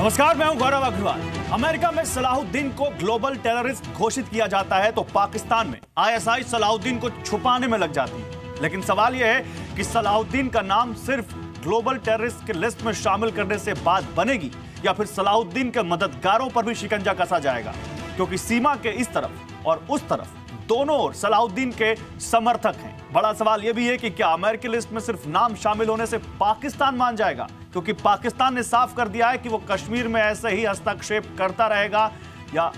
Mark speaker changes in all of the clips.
Speaker 1: नमस्कार, मैं हूं गौरव अग्रवाल। अमेरिका में सलाहुद्दीन को ग्लोबल टेररिस्ट घोषित किया जाता है तो पाकिस्तान में आईएसआई सलाहुद्दीन को छुपाने में लग जाती है। लेकिन सवाल यह है कि सलाहुद्दीन का नाम सिर्फ ग्लोबल टेररिस्ट के लिस्ट में शामिल करने से बात बनेगी या फिर सलाहुद्दीन के मददगारों पर भी शिकंजा कसा जाएगा, क्योंकि सीमा के इस तरफ और उस तरफ दोनों ओर सलाहुद्दीन के समर्थक हैं। बड़ा सवाल यह भी है कि क्या अमेरिकी लिस्ट में सिर्फ नाम शामिल होने से पाकिस्तान मान जाएगा, क्योंकि पाकिस्तान ने साफ कर दिया है कि वो कश्मीर में ऐसे ही हस्तक्षेप करता रहेगा, या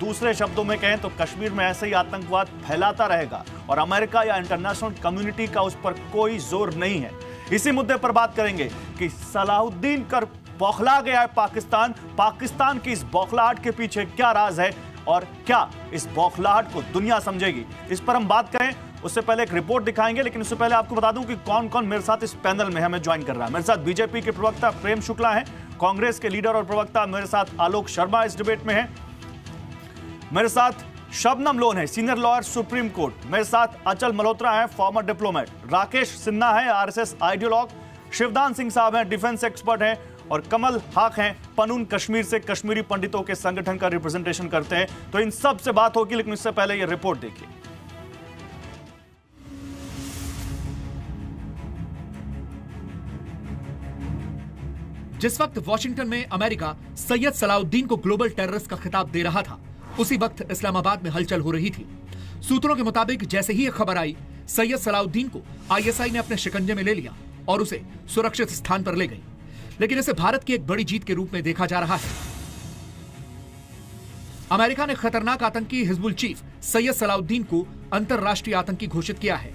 Speaker 1: दूसरे शब्दों में कहें तो कश्मीर में ऐसे ही आतंकवाद फैलाता रहेगा और अमेरिका या इंटरनेशनल कम्युनिटी का उस पर कोई जोर नहीं है। इसी मुद्दे पर बात करेंगे कि सलाहुद्दीन कर बौखला गया है पाकिस्तान की इस बौखलाहट के पीछे क्या राज है और क्या इस बौखलाहट को दुनिया समझेगी, इस पर हम बात करें। उससे पहले एक रिपोर्ट दिखाएंगे, लेकिन उससे पहले आपको बता दूं कि कौन कौन मेरे साथ इस पैनल में हमें ज्वाइन कर रहा है। मेरे साथ बीजेपी के प्रवक्ता प्रेम शुक्ला हैं, कांग्रेस के लीडर और प्रवक्ता मेरे साथ आलोक शर्मा इस डिबेट में हैं, मेरे साथ शबनम लोन है, सीनियर लॉयर सुप्रीम कोर्ट, मेरे साथ अचल मल्होत्रा है, फॉर्मर डिप्लोमेट, राकेश सिन्हा है, आरएसएस आइडियोलॉग, शिवदान सिंह साहब हैं, डिफेंस एक्सपर्ट हैं, और कमल हाक हैं, पनून कश्मीर से कश्मीरी पंडितों के संगठन का रिप्रेजेंटेशन करते हैं। तो इन सब से बात होगी, लेकिन इससे पहले ये रिपोर्ट देखिए।
Speaker 2: जिस वक्त वॉशिंगटन में अमेरिका सैयद सलाहुद्दीन को ग्लोबल टेररिस्ट का खिताब दे रहा था, उसी वक्त इस्लामाबाद में हलचल हो रही थी। सूत्रों के मुताबिक जैसे ही यह खबर आई, सैयद सलाहुद्दीन को आईएसआई ने अपने शिकंजे में ले लिया और उसे सुरक्षित स्थान पर ले गई। लेकिन इसे भारत की एक बड़ी जीत के रूप में देखा जा रहा है। अमेरिका ने खतरनाक आतंकी हिजबुल चीफ सैयद सलाहुद्दीन को अंतरराष्ट्रीय आतंकी घोषित किया है।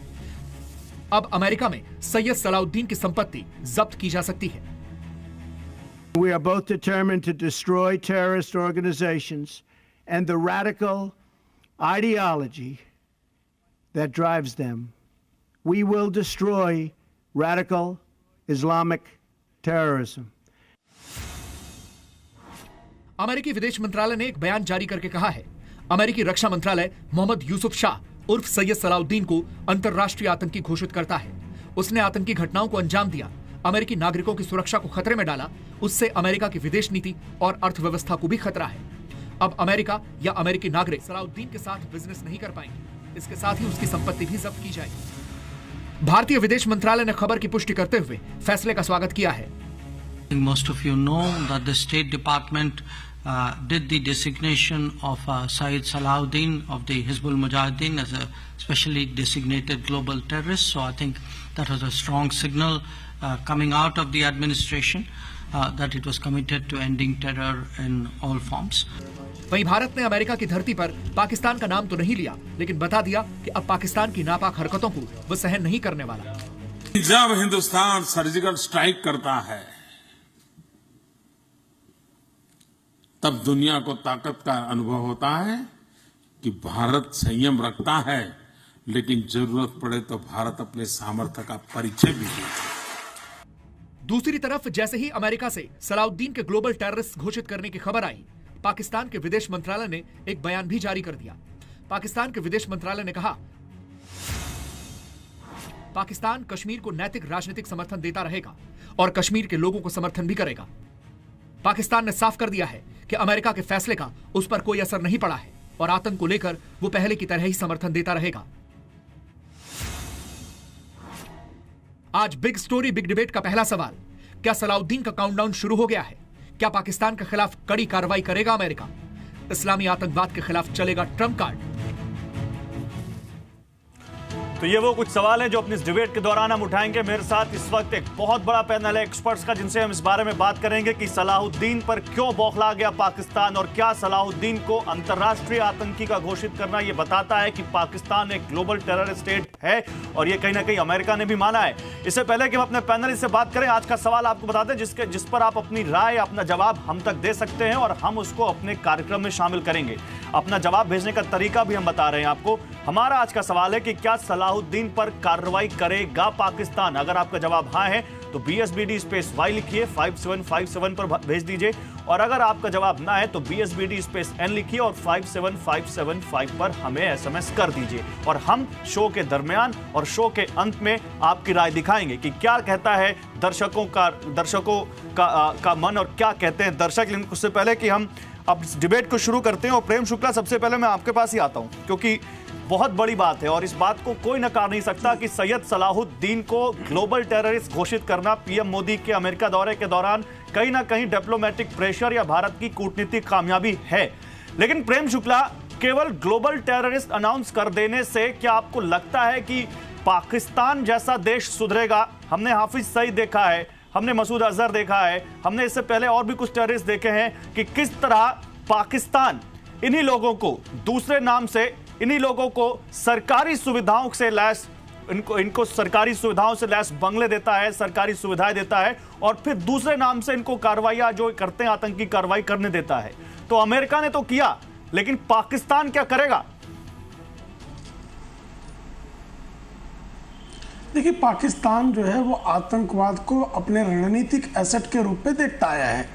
Speaker 2: अब अमेरिका में सैयद सलाहुद्दीन की संपत्ति जब्त की जा सकती है।
Speaker 3: We are both determined to destroy terrorist organizations and the radical ideology that drives them. We will destroy radical Islamic terrorism.
Speaker 2: अमेरिकी विदेश मंत्रालय ने एक बयान जारी करके कहा है, अमेरिकी रक्षा मंत्रालय मोहम्मद यूसुफ शाह उर्फ सैयद सलाहुद्दीन को अंतरराष्ट्रीय आतंकी घोषित करता है। उसने आतंकी घटनाओं को अंजाम दिया, अमेरिकी नागरिकों की सुरक्षा को खतरे में डाला, उससे अमेरिका की विदेश नीति और अर्थव्यवस्था को भी खतरा है। अब अमेरिका या अमेरिकी नागरिक सलाहुद्दीन के साथ बिजनेस नहीं कर पाएंगे, इसके साथ ही उसकी संपत्ति भी जब्त की जाएगी। भारतीय विदेश मंत्रालय ने खबर की पुष्टि करते हुए फैसले का स्वागत किया है।
Speaker 4: Most of you know that the State Department did the designation of Syed Salahuddin of the Hizbul Mujahideen as a specially designated global terrorist. So I think that was a strong signal coming out of the administration that it was committed to ending terror in all forms.
Speaker 2: वहीं भारत ने America की धरती पर पाकिस्तान का नाम तो नहीं लिया, लेकिन बता दिया कि अब पाकिस्तान की नापाक हरकतों को वो सहन नहीं करने वाला।
Speaker 5: जब हिंदुस्तान सर्जिकल स्ट्राइक करता है, तब दुनिया को ताकत का अनुभव होता है कि भारत संयम रखता है, लेकिन जरूरत पड़े तो भारत अपने सामर्थ्य का परिचय भी देता है।
Speaker 2: दूसरी तरफ जैसे ही अमेरिका से सलाहुद्दीन के ग्लोबल टेररिस्ट घोषित करने की खबर आई, पाकिस्तान के विदेश मंत्रालय ने एक बयान भी जारी कर दिया। पाकिस्तान के विदेश मंत्रालय ने कहा, पाकिस्तान कश्मीर को नैतिक राजनीतिक समर्थन देता रहेगा और कश्मीर के लोगों को समर्थन भी करेगा। पाकिस्तान ने साफ कर दिया है कि अमेरिका के फैसले का उस पर कोई असर नहीं पड़ा है और आतंक को लेकर वो पहले की तरह ही समर्थन देता रहेगा। आज बिग स्टोरी बिग डिबेट का पहला सवाल, क्या सलाहुद्दीन का काउंटडाउन शुरू हो गया है? क्या पाकिस्तान के खिलाफ कड़ी कार्रवाई करेगा अमेरिका? इस्लामी आतंकवाद के खिलाफ चलेगा ट्रंप कार्ड?
Speaker 1: तो ये वो कुछ सवाल हैं जो अपनी इस डिबेट के दौरान हम उठाएंगे। मेरे साथ इस वक्त एक बहुत बड़ा पैनल है एक्सपर्ट्स का, जिनसे हम इस बारे में बात करेंगे कि सलाहुद्दीन पर क्यों बौखला गया पाकिस्तान और क्या सलाहुद्दीन को अंतर्राष्ट्रीय आतंकी का घोषित करना ये बताता है कि पाकिस्तान एक ग्लोबल टेरर स्टेट है, और ये कहीं ना कहीं अमेरिका ने भी माना है। इससे पहले कि हम अपने पैनल से बात करें, आज का सवाल आपको बता दें जिस पर आप अपनी राय, अपना जवाब हम तक दे सकते हैं और हम उसको अपने कार्यक्रम में शामिल करेंगे। अपना जवाब भेजने का तरीका भी हम बता रहे हैं आपको। हमारा आज का सवाल है कि क्या सलाहुद्दीन पर कार्रवाई करेगा पाकिस्तान? अगर आपका जवाब हां है तो BSBD स्पेस Y लिखिए, 5757 पर भेज दीजिए। और अगर आपका जवाब ना है तो BSBD_N लिखिए और 57575 पर हमें SMS कर दीजिए और हम शो के दरमियान और शो के अंत में आपकी राय दिखाएंगे कि क्या कहता है दर्शकों का मन और क्या कहते हैं दर्शक। लेकिन उससे पहले कि हम अब इस डिबेट को शुरू करते हैं और प्रेम शुक्ला, सबसे पहले मैं आपके पास ही आता हूं क्योंकि बहुत बड़ी बात है और इस बात को कोई नकार नहीं सकता कि सैयद सलाहुद्दीन को ग्लोबल टेररिस्ट घोषित करना पीएम मोदी के अमेरिका दौरे के दौरान कहीं ना कहीं डिप्लोमेटिक प्रेशर या भारत की कूटनीतिक कामयाबी है। लेकिन प्रेम शुक्ला, केवल ग्लोबल टेररिस्ट अनाउंस कर देने से क्या आपको लगता है कि पाकिस्तान जैसा देश सुधरेगा? हमने हाफिज सईद देखा है, हमने मसूद अजहर देखा है, हमने इससे पहले और भी कुछ टेररिस्ट देखे हैं कि किस तरह पाकिस्तान इन्हीं लोगों को दूसरे नाम से, इन्हीं लोगों को सरकारी सुविधाओं से लैस, इनको सरकारी सुविधाओं से लैस बंगले देता है, सरकारी सुविधाएं देता है और फिर दूसरे नाम से इनको कार्रवाइयां जो करते हैं आतंकी कार्रवाई करने देता है। तो अमेरिका ने तो किया, लेकिन पाकिस्तान क्या करेगा?
Speaker 6: देखिए, पाकिस्तान जो है वो आतंकवाद को अपने रणनीतिक एसेट के रूप में देखता आया है।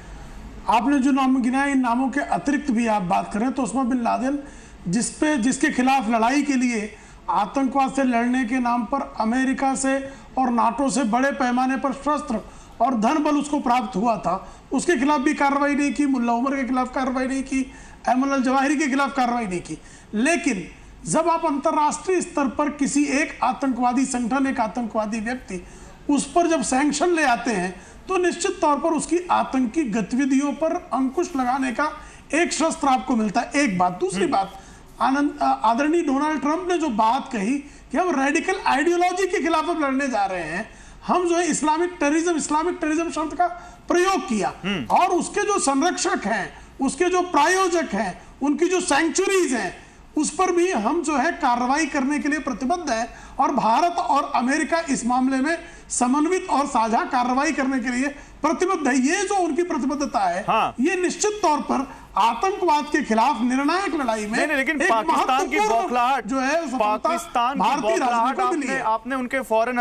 Speaker 6: आपने जो नाम गिनाए, इन नामों के अतिरिक्त भी आप बात करें तो उस्मा बिन लादेन जिसके खिलाफ लड़ाई के लिए आतंकवाद से लड़ने के नाम पर अमेरिका से और नाटो से बड़े पैमाने पर शस्त्र और धन बल उसको प्राप्त हुआ था, उसके खिलाफ भी कार्रवाई नहीं की, मुल्ला उमर के खिलाफ कार्रवाई नहीं की, ऐमन अल जवाहिरी के खिलाफ कार्रवाई नहीं की। लेकिन जब आप अंतर्राष्ट्रीय स्तर पर किसी एक आतंकवादी संगठन, एक आतंकवादी व्यक्ति, उस पर जब सैंक्शन ले आते हैं तो निश्चित तौर पर उसकी आतंकी गतिविधियों पर अंकुश लगाने का एक शस्त्र आपको मिलता है। एक बात। दूसरी बात, आदरणीय डोनाल्ड ट्रंप ने जो बात कही कि हम रेडिकल आइडियोलॉजी के खिलाफ अब लड़ने जा रहे हैं, हम जो है इस्लामिक टेररिज्म शब्द का प्रयोग किया और उसके जो संरक्षक हैं, उसके जो प्रायोजक हैं, उनकी जो सैंक्चुरीज हैं, उस पर भी हम जो है कार्रवाई करने के लिए प्रतिबद्ध है और भारत और अमेरिका इस मामले में समन्वित और साझा कार्रवाई करने के लिए प्रतिबद्ध है। ये जो उनकी प्रतिबद्धता है, ये निश्चित तौर पर आतंकवाद के खिलाफ निर्णायक लड़ाई में
Speaker 1: नहीं, लेकिन पाकिस्तान की बौखलाहट जो है, पाकिस्तान की बौखलाहट आपने उनके फॉरेन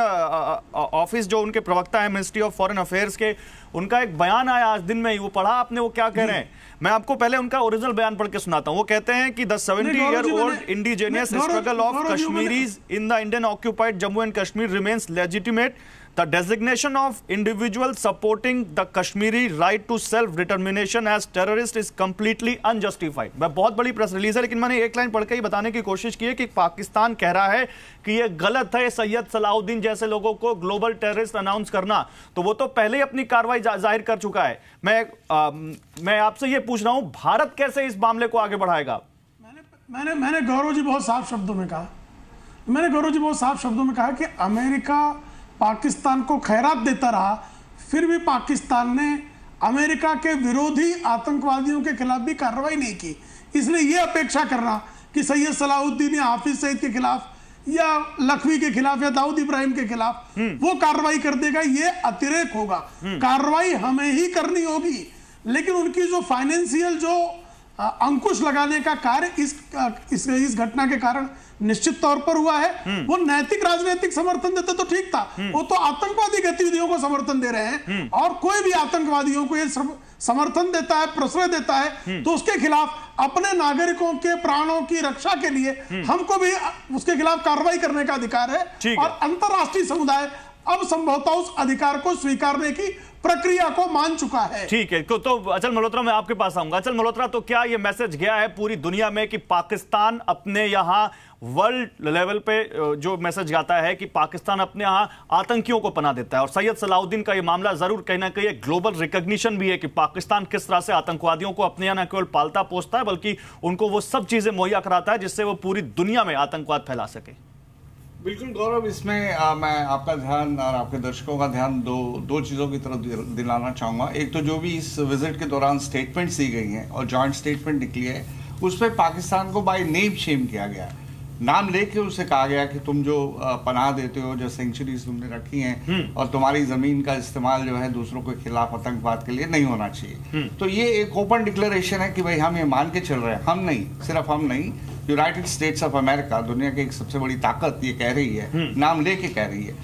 Speaker 1: ऑफिस, जो उनके प्रवक्ता है मिनिस्ट्री ऑफ फॉरेन अफेयर्स के, उनका एक बयान आया आज दिन में ही, वो पढ़ा आपने? वो क्या कह रहे हैं? मैं आपको पहले उनका ओरिजिनल बयान पढ़ के सुनाता हूं। वो कहते हैं कि the 70-year-old indigenous struggle of Kashmiris in the Indian occupied Jammu and Kashmir remains legitimate. The designation of individuals supporting the Kashmiri right to self-determination as terrorist is completely unjustified। मैं बहुत बड़ी प्रेस रिलीज है, लेकिन मैंने एक लाइन पढ़ के ही बताने की कोशिश की है कि पाकिस्तान कह रहा है कि यह गलत है सैयद सलाहुद्दीन जैसे लोगों को ग्लोबल टेररिस्ट अनाउंस करना। तो वो तो पहले ही अपनी कार्रवाई जाहिर कर चुका है। मैं आपसे ये पूछ रहा हूं, भारत कैसे इस मामले को आगे बढ़ाएगा?
Speaker 6: मैंने गौरव जी बहुत साफ शब्दों में कहा कि अमेरिका पाकिस्तान को खैरात देता रहा, फिर भी पाकिस्तान ने अमेरिका के विरोधी आतंकवादियों के खिलाफ भी कार्रवाई नहीं की। इसलिए यह अपेक्षा करना कि सैयद सलाहुद्दीन या हाफिज सईद के खिलाफ या लखवी के खिलाफ या दाऊद इब्राहिम के खिलाफ वो कार्रवाई कर देगा, यह अतिरेक होगा। कार्रवाई हमें ही करनी होगी, लेकिन उनकी जो फाइनेंशियल जो अंकुश लगाने का कार्य इस घटना के कारण निश्चित तौर पर हुआ है। वो नैतिक राजनीतिक समर्थन देते तो ठीक था, वो तो आतंकवादी गतिविधियों को समर्थन दे रहे हैं और कोई भी आतंकवादियों को ये समर्थन देता है, प्रश्रय देता है, तो उसके खिलाफ अपने नागरिकों के प्राणों की रक्षा के लिए हमको भी उसके खिलाफ कार्रवाई करने का अधिकार है और अंतरराष्ट्रीय समुदाय अब संभवतः उस अधिकार को स्वीकारने की प्रक्रिया को मान चुका है।
Speaker 1: ठीक है, तो अचल मल्होत्रा मैं आपके पास आऊंगा। अचल मल्होत्रा, तो क्या यह मैसेज गया है पूरी दुनिया में कि पाकिस्तान अपने यहां वर्ल्ड लेवल पे जो मैसेज जाता है कि पाकिस्तान अपने यहां आतंकियों को पनाह देता है, और सैयद सलाहुद्दीन का यह मामला जरूर कहीं ना कहीं ग्लोबल रिकॉग्निशन भी है कि पाकिस्तान किस तरह से आतंकवादियों को अपने यहां न केवल पालता पोसता है बल्कि उनको वो सब चीजें मुहैया कराता है जिससे वो पूरी दुनिया में आतंकवाद फैला सके।
Speaker 7: बिल्कुल गौरव, इसमें मैं आपका ध्यान और आपके दर्शकों का ध्यान दो चीज़ों की तरफ दिलाना चाहूँगा। एक तो जो भी इस विजिट के दौरान स्टेटमेंट्स दी गई हैं और जॉइंट स्टेटमेंट निकली है, उस पर पाकिस्तान को बाय नेम शेम किया गया। नाम लेके उसे कहा गया कि तुम जो पनाह देते हो, जो सेंचुरीज तुमने रखी हैं और तुम्हारी ज़मीन का इस्तेमाल जो है दूसरों के खिलाफ आतंकवाद के लिए नहीं होना चाहिए। तो ये एक ओपन डिक्लेरेशन है कि भाई हम ये मान के चल रहे हैं, हम नहीं, सिर्फ हम नहीं, यूनाइटेड स्टेट्स ऑफ अमेरिका, दुनिया की एक सबसे बड़ी ताकत, ये कह रही है, नाम लेके कह रही है।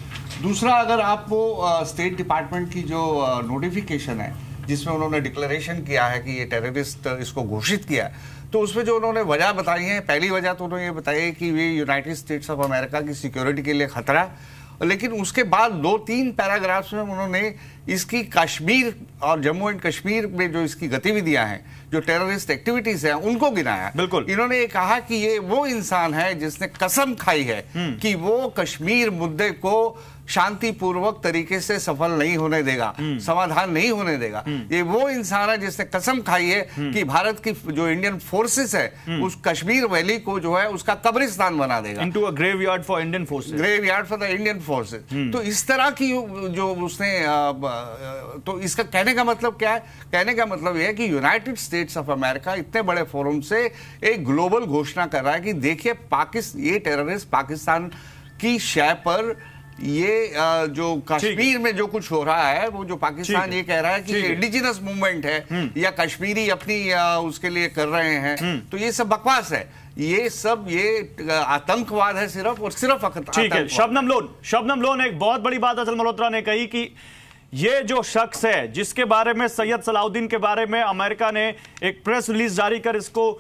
Speaker 7: दूसरा, अगर आप वो स्टेट डिपार्टमेंट की जो नोटिफिकेशन है जिसमें उन्होंने डिक्लेरेशन किया है कि ये टेररिस्ट इसको घोषित किया है, तो उसमें जो उन्होंने वजह बताई है, पहली वजह तो उन्होंने ये बताई है कि ये यूनाइटेड स्टेट्स ऑफ अमेरिका की सिक्योरिटी के लिए खतरा है। लेकिन उसके बाद 2-3 पैराग्राफ्स में उन्होंने इसकी कश्मीर और जम्मू एंड कश्मीर में जो इसकी गतिविधियां हैं, जो टेररिस्ट एक्टिविटीज हैं, उनको गिनाया।
Speaker 1: बिल्कुल।
Speaker 7: इन्होंने ये कहा कि ये वो इंसान है जिसने कसम खाई है कि वो कश्मीर मुद्दे को शांतिपूर्वक तरीके से सफल नहीं होने देगा, समाधान नहीं होने देगा। ये वो इंसान है जिसने कसम खाई है कि भारत की जो इंडियन फोर्सेस है उस कश्मीर वैली को जो है उसका कब्रिस्तान बना देगा,
Speaker 1: into a graveyard for Indian forces,
Speaker 7: graveyard for the Indian forces. तो इस तरह की जो उसने तो इसका कहने का मतलब क्या है? कहने का मतलब यह है कि यूनाइटेड स्टेट्स ऑफ अमेरिका इतने बड़े फोरम से एक ग्लोबल घोषणा कर रहा है कि देखिए ये टेररिस्ट पाकिस्तान की शय पर ये जो कश्मीर में जो कुछ हो रहा है, वो जो पाकिस्तान ये कह रहा है कि इंडिजिनस मूवमेंट है या कश्मीरी अपनी उसके लिए कर रहे हैं, तो ये सब बकवास है, ये सब ये आतंकवाद है सिर्फ और सिर्फ।
Speaker 1: ठीक है, शबनम लोन एक बहुत बड़ी बात असल मल्होत्रा ने कही कि ये जो शख्स है जिसके बारे में सैयद सलाउद्दीन के बारे में अमेरिका ने एक प्रेस रिलीज जारी कर इसको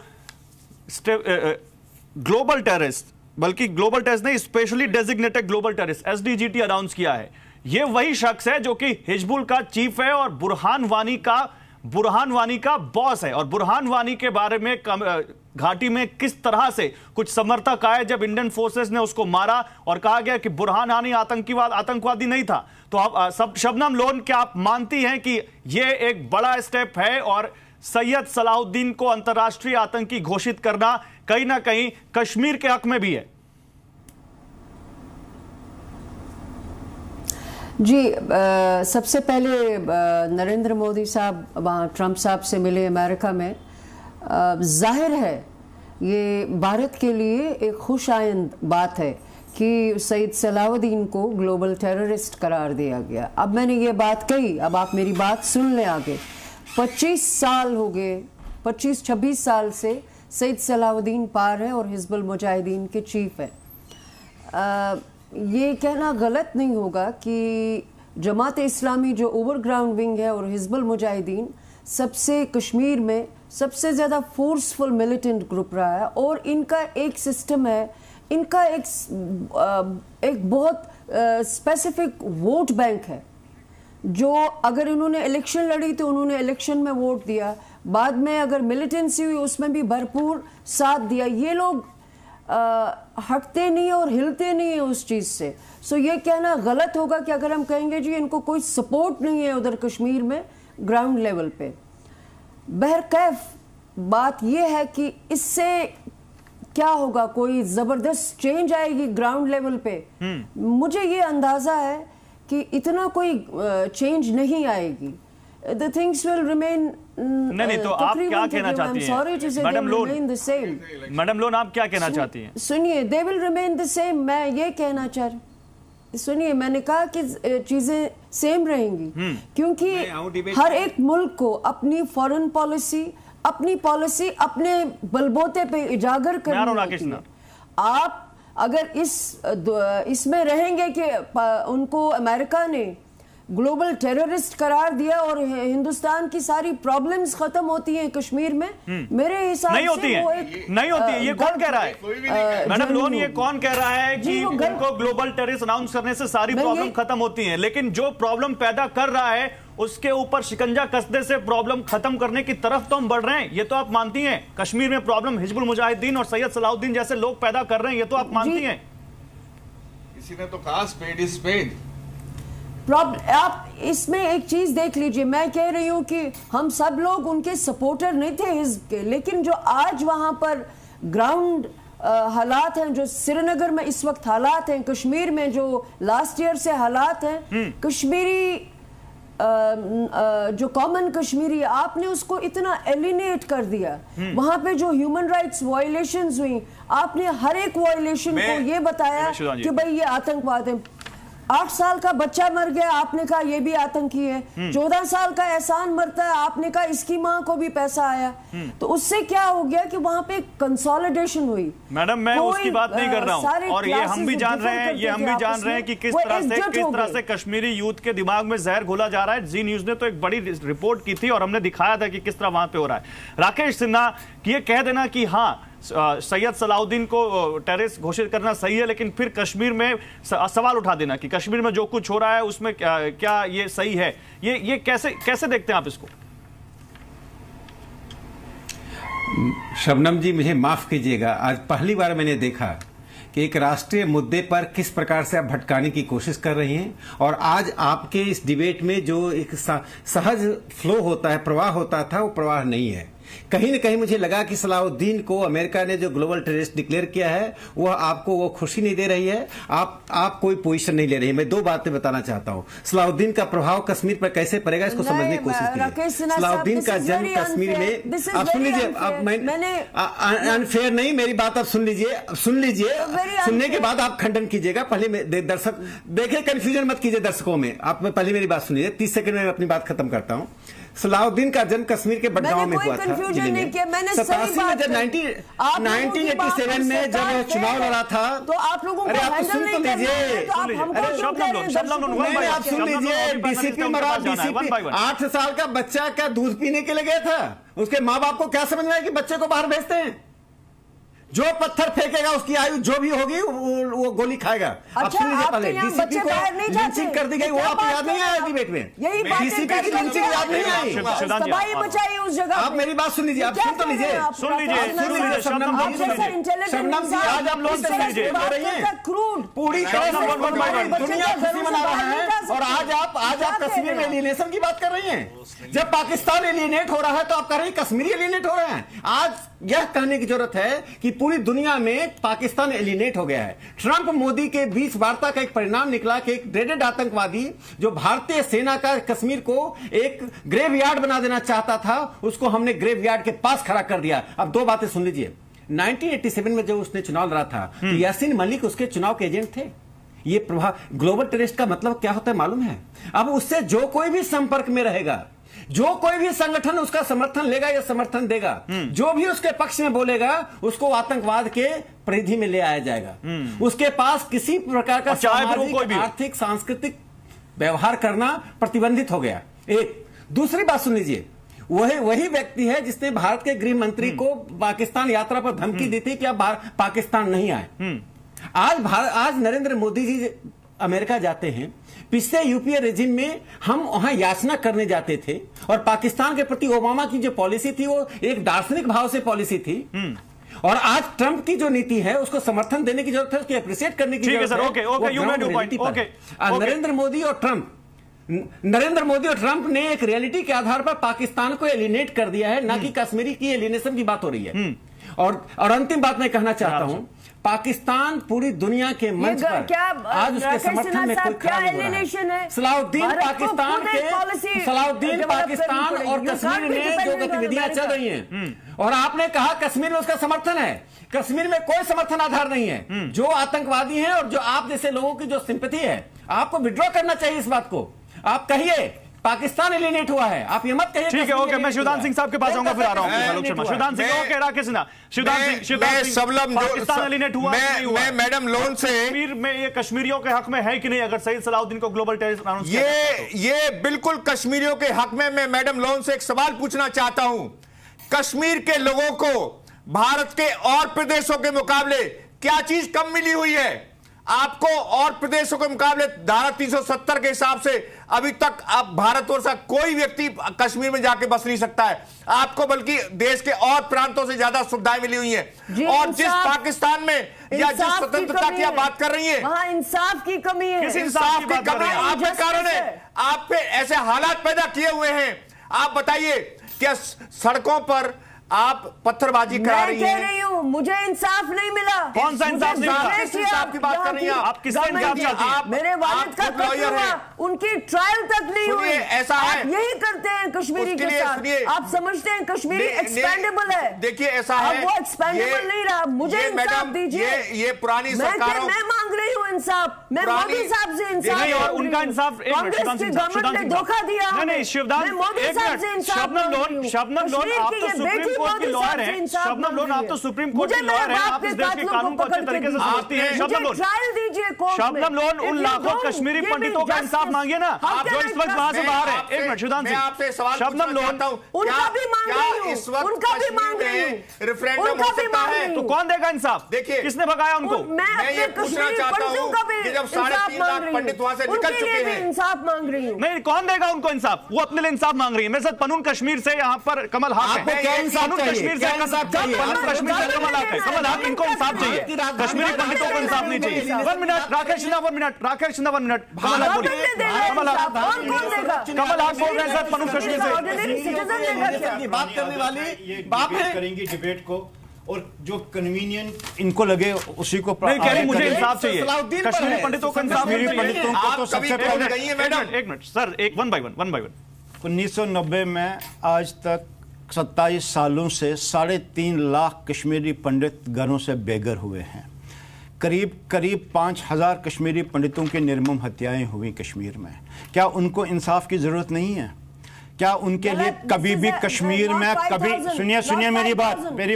Speaker 1: ग्लोबल टेररिस्ट, बल्कि ग्लोबल टेररिस्ट नहीं, specially designated global terrorist SDGT announce किया है। यह वही शख्स है जो कि हिजबुल का चीफ है और बुरहान वानी का बॉस है। और बुरहान वानी के बारे में घाटी में किस तरह से कुछ समर्थक आए जब इंडियन फोर्सेस ने उसको मारा और कहा गया कि बुरहान वानी आतंकवादी नहीं था। तो आप शबनम लोन, क्या आप मानती हैं कि यह एक बड़ा स्टेप है और सैयद सलाउद्दीन को अंतर्राष्ट्रीय आतंकी घोषित करना कहीं ना कहीं कश्मीर के हक में भी है?
Speaker 8: जी, सबसे पहले नरेंद्र मोदी साहब वहाँ ट्रंप साहब से मिले अमेरिका में। जाहिर है ये भारत के लिए एक खुशाइंद बात है कि सैयद सलाउद्दीन को ग्लोबल टेररिस्ट करार दिया गया। अब मैंने ये बात कही, अब आप मेरी बात सुन लें आगे। 25 साल हो गए, 25-26 साल से सैयद सलाउद्दीन पार है और हिजबुल मुजाहिदीन के चीफ है। ये कहना गलत नहीं होगा कि जमात इस्लामी जो ओवरग्राउंड विंग है और हिजबुल मुजाहिदीन सबसे कश्मीर में सबसे ज़्यादा फोर्सफुल मिलिटेंट ग्रुप रहा है और इनका एक सिस्टम है, इनका एक बहुत स्पेसिफिक वोट बैंक है, जो अगर इन्होंने इलेक्शन लड़ी तो उन्होंने इलेक्शन में वोट दिया, बाद में अगर मिलिटेंसी हुई उसमें भी भरपूर साथ दिया। ये लोग हटते नहीं और हिलते नहीं है उस चीज़ से। सो ये कहना गलत होगा कि अगर हम कहेंगे जी इनको कोई सपोर्ट नहीं है उधर कश्मीर में ग्राउंड लेवल पे। बहरकैफ बात ये है कि इससे क्या होगा, कोई ज़बरदस्त चेंज आएगी ग्राउंड लेवल पे? मुझे ये अंदाज़ा है कि इतना कोई चेंज नहीं आएगी। The things will remain
Speaker 1: नहीं, तो आप क्या कहना चाहती हैं मैडम लोन, आप क्या कहना चाहती हैं?
Speaker 8: सुनिए, they will remain the same। मैं ये कहना चाह रही, सुनिए, मैंने कहा कि चीजें सेम रहेंगी क्योंकि हर एक मुल्क को अपनी फॉरेन पॉलिसी, अपनी पॉलिसी अपने बलबूते पे उजागर करनी है। आप अगर इसमें रहेंगे कि उनको अमेरिका ने ग्लोबल टेररिस्ट करार दिया और हिंदुस्तान की सारी प्रॉब्लम्स खत्म होती हैं कश्मीर में, मेरे हिसाब से
Speaker 1: नहीं होती है। ये कौन कह रहा है मैडम लोन? ये कौन कह रहा है कि उनको ग्लोबल टेररिस्ट अनाउंस करने से सारी प्रॉब्लम खत्म होती हैं? लेकिन जो प्रॉब्लम पैदा कर रहा है उसके ऊपर शिकंजा कसने से प्रॉब्लम खत्म करने की तरफ तो हम बढ़ रहे हैं, ये तो आप मानती हैं। कश्मीर में प्रॉब्लम हिजबुल मुजाहिदीन और सैयद सलाउद्दीन जैसे लोग पैदा कर रहे हैं, ये तो आप मानती हैं।
Speaker 7: किसी ने तो कहा स्पेड इज स्पेड।
Speaker 8: आप इसमें एक चीज देख लीजिए, मैं कह रही हूं कि हम सब लोग उनके सपोर्टर नहीं थे हिजब के, लेकिन जो आज वहां पर ग्राउंड हालात हैं, जो श्रीनगर में इस वक्त हालात हैं, कश्मीर में जो लास्ट ईयर से हालात हैं, कश्मीरी जो कॉमन कश्मीरी, आपने उसको इतना एलिनेट कर दिया। वहां पे जो ह्यूमन राइट्स वायलेशंस हुई, आपने हर एक वायलेशन को ये बताया कि भाई ये आतंकवाद है। 8 साल का बच्चा मर गया, आपने कहा ये भी आतंकी है। 14 साल का एहसान मरता है, आपने कहा इसकी मां को भी पैसा आया। तो उससे क्या हो गया कि वहां पे कंसोलिडेशन हुई।
Speaker 1: मैडम मैं उसकी बात नहीं कर रहा हूं, और ये हम भी जान रहे हैं, कि किस तरह से कश्मीरी यूथ के दिमाग में जहर घोला जा रहा है। जी न्यूज ने तो एक बड़ी रिपोर्ट की थी और हमने दिखाया था कि किस तरह वहां पे हो रहा है। राकेश सिन्हा, ये कह देना कि हाँ सैयद सलाउद्दीन को टेररिस्ट घोषित करना सही है, लेकिन फिर कश्मीर में सवाल उठा देना कि कश्मीर में जो कुछ हो रहा है उसमें क्या ये सही है, ये कैसे देखते हैं आप इसको?
Speaker 9: शबनम जी मुझे माफ कीजिएगा, आज पहली बार मैंने देखा कि एक राष्ट्रीय मुद्दे पर किस प्रकार से आप भटकाने की कोशिश कर रही हैं, और आज आपके इस डिबेट में जो एक सहज फ्लो होता है, प्रवाह होता था, वो प्रवाह नहीं है। कहीं न कहीं मुझे लगा कि सलाउद्दीन को अमेरिका ने जो ग्लोबल टेररिस्ट डिक्लेयर किया है वह आपको वो खुशी नहीं दे रही है, आप कोई पोजीशन नहीं ले रही है। मैं 2 बातें बताना चाहता हूं। सलाउद्दीन का प्रभाव कश्मीर पर कैसे पड़ेगा इसको समझने की कोशिश कीजिए। सलाउद्दीन का जन्म कश्मीर में, आप सुन लीजिए, अब मैंने अनफेयर नहीं, मेरी बात आप सुन लीजिए, सुनने के बाद आप खंडन कीजिएगा। पहले दर्शक देखे, कंफ्यूजन मत कीजिए दर्शकों में। आप पहले मेरी बात सुन लीजिए, 30 सेकंड में अपनी बात खत्म करता हूं। सलाउद्दीन का जन्म कश्मीर के बडगांव में हुआ था।
Speaker 8: 87 में जब
Speaker 9: 1987 में जब चुनाव लड़ा था,
Speaker 8: तो आप लोगों को
Speaker 9: आप सुन तो लीजिए, आप सुन लीजिए, डीसीपी मरा, डीसीपी 8 साल का बच्चा का दूध पीने के लिए गया था। उसके माँ बाप को क्या समझ में आया कि बच्चे को बाहर भेजते हैं? जो पत्थर फेंकेगा उसकी आयु जो भी होगी वो गोली खाएगा। अब सुन लीजिए, पहले डीसीपी को लिंचिंग कर दी गई, वो आपको याद नहीं आया डिबेट में? डीसीपी की लिंचिंग याद नहीं आई?
Speaker 8: उस जगह
Speaker 9: आप मेरी बात सुन लीजिए, आप सुन तो लीजिए, शबनम जी, आज आप लोग पूरी दुनिया खुशी मना रहा है, और आज आप कश्मीर में एलियनेशन की बात कर रही हैं। जब पाकिस्तान एलियनेट हो रहा है तो आप कह रही हैं कश्मीरी एलियनेट हो रहे हैं। आज यह कहने की जरूरत है कि पूरी दुनिया में पाकिस्तान एलियनेट हो गया है। ट्रंप मोदी के बीच वार्ता का एक परिणाम निकला कि एक ड्रेडेड आतंकवादी जो भारतीय सेना का कश्मीर को एक ग्रेवयार्ड बना देना चाहता था, उसको हमने ग्रेवयार्ड के पास खड़ा कर दिया। अब 2 बातें सुन लीजिए। 1987 में जब उसने चुनाव लड़ा था तो यासीन मलिक उसके चुनाव के एजेंट थे। ये प्रभाव, ग्लोबल टेररिस्ट का मतलब क्या होता है मालूम है? अब उससे जो कोई भी संपर्क में रहेगा, जो कोई भी संगठन उसका समर्थन लेगा या समर्थन देगा, जो भी उसके पक्ष में बोलेगा, उसको आतंकवाद के परिधि में ले आया जाएगा। उसके पास किसी प्रकार का सामाजिक, आर्थिक, सांस्कृतिक व्यवहार करना प्रतिबंधित हो गया। एक दूसरी बात सुन लीजिए, वही व्यक्ति है जिसने भारत के गृह मंत्री को पाकिस्तान यात्रा पर धमकी दी थी कि आप पाकिस्तान नहीं आए। आज नरेंद्र मोदी जी अमेरिका जाते हैं। पिछले यूपीए रेजिम में हम वहां याचना करने जाते थे, और पाकिस्तान के प्रति ओबामा की जो पॉलिसी थी वो एक दार्शनिक भाव से पॉलिसी थी। और आज ट्रंप की जो नीति है उसको समर्थन देने की जरूरत है, उसकी अप्रिशिएट करने की जरूरत है। नरेंद्र मोदी और ट्रंप ने एक रियलिटी के आधार पर पाकिस्तान को एलिनेट कर दिया है, ना कि कश्मीरी की एलिनेशन की बात हो रही है। और अंतिम बात मैं कहना चाहता हूं, पाकिस्तान पूरी दुनिया के मंच पर आज उसके समर्थन में कोई खड़ा नहीं हो रहा है। सलाउद्दीन पाकिस्तान और कश्मीर में जो गतिविधियां चल रही हैं, और आपने कहा कश्मीर में उसका समर्थन है। कश्मीर में कोई समर्थन आधार नहीं है। जो आतंकवादी हैं और जो आप जैसे लोगों की जो सिंपैथी है, आपको विड्रॉ करना चाहिए इस बात को। आप कहिए पाकिस्तान एलिनेट हुआ है, आप ये मत कहिए। ठीक है, ओके, मैं शिवदान सिंह साहब के पास आऊंगा, फिर आ रहा हूं। शिवदान सिंह, ओके, राकेश सिन्हा, शिवदान सिंह, पाकिस्तान एलिनेट हुआ नहीं हुआ? मैं मैडम लोन से कश्मीर में ये कश्मीरियों के हक में है कि नहीं, अगर सैयद सलाउद्दीन को ग्लोबल टेररिस्ट अनाउंस किया जाए?
Speaker 10: ये बिल्कुल कश्मीरियों के हक में। मैं मैडम लोन से एक सवाल पूछना चाहता हूं। कश्मीर के लोगों को भारत के और प्रदेशों के मुकाबले क्या चीज कम मिली हुई है? आपको और प्रदेशों के मुकाबले धारा 370 के हिसाब से अभी तक आप भारतवर्ष का कोई व्यक्ति कश्मीर में जाके बस नहीं सकता है। आपको बल्कि देश के और प्रांतों से ज्यादा सुविधाएं मिली हुई हैं। और जिस पाकिस्तान में या जिस स्वतंत्रता की आप बात कर रही है,
Speaker 8: वहां इंसाफ की कमी है।
Speaker 10: किस इंसाफ की कमी? आपके कारण है, आप पे ऐसे हालात पैदा किए हुए हैं। आप बताइए, क्या सड़कों पर आप पत्थरबाजी करा रही हैं?
Speaker 8: मैं कह रही हूं, मुझे इंसाफ नहीं मिला।
Speaker 10: कौन सा इंसाफ नहीं मिला? किस इंसाफ की बात कर रही हैं आप? किसका इंसाफ चाहती हैं?
Speaker 8: मेरे वालिद का कत्ल हुआ, उनकी ट्रायल तक नहीं हुई।
Speaker 10: ऐसा है,
Speaker 8: आप यही करते हैं कश्मीरी के साथ। आप समझते हैं कश्मीरी एक्सपेंडेबल है।
Speaker 10: देखिए, ऐसा है,
Speaker 8: वो एक्सपेंडेबल नहीं रहा। मुझे इंसाफ दीजिए।
Speaker 10: ये पुरानी सरकारों,
Speaker 8: मैं मांग रही हूँ हूँ इंसाफ, मैं मोदी साहब से इंसाफ
Speaker 1: नहीं, और उनका इंसाफ
Speaker 8: कांग्रेस की गवर्नमेंट ने धोखा दिया।
Speaker 1: नहीं शिवदान, शबनम लोन आप तो सुप्रीम कोर्ट की लॉयर हैं, शबनम लोन आप तो सुप्रीम कोर्ट की लॉयर हैं, आप इस देश के कानून को अच्छे तरीके से समझती हैं। शबनम लोन उन लाखों कश्मीरी पंडितों का इंसाफ मांगिए ना, जो इस वक्त वहां से बाहर है। एक मिनट शिवदान सिंह, शबनम लोन
Speaker 8: उनका भी मांग रही हूं, उनका भी मांग रही हूं,
Speaker 10: रेफरेंडम हो सकता है
Speaker 1: तो कौन देगा इंसाफ?
Speaker 10: देखिए
Speaker 1: किसने भगाया उनको?
Speaker 10: मैं ये पूछना चाहता हूं कि जब 3.5 लाख पंडित वहां से निकल चुके हैं,
Speaker 8: इंसाफ मांग रही हूं।
Speaker 1: नहीं, कौन देगा उनको इंसाफ? वो अपने लिए इंसाफ मांग रही है। मेरे साथ पनून कश्मीर से यहाँ पर कमल हाक है,
Speaker 9: क्या इंसाफ
Speaker 1: पनून कश्मीर से कमल हाक है। कमल हाक, इनको इंसाफ चाहिए, कश्मीरी पंडितों को इंसाफ नहीं चाहिए। 1 minute Rakesh Sinha, 1 minute Rakesh Sinha, 1 minute. Kamal Haq बोलिए, कमल हाक बोल रहे हैं सर पनून कश्मीर से।
Speaker 9: बात करने वाली बात करेंगी डिबेट को, और जो कन्वीनियंट इनको लगे उसी को
Speaker 1: नहीं कह रही, मुझे इंसाफ चाहिए कश्मीरी पंडितों को,
Speaker 9: कश्मीरी पंडितों को तो सबसे पहले
Speaker 1: एक मिनट सर, एक वन बाय वन
Speaker 9: 1990 में आज तक 27 सालों से 3.5 लाख कश्मीरी पंडित घरों से बेघर हुए हैं। करीब 5,000 कश्मीरी पंडितों की निर्मम हत्याएं हुई कश्मीर में। क्या उनको इंसाफ की जरूरत नहीं है? क्या उनके लिए कभी भी कश्मीर में कभी सुनिए मेरी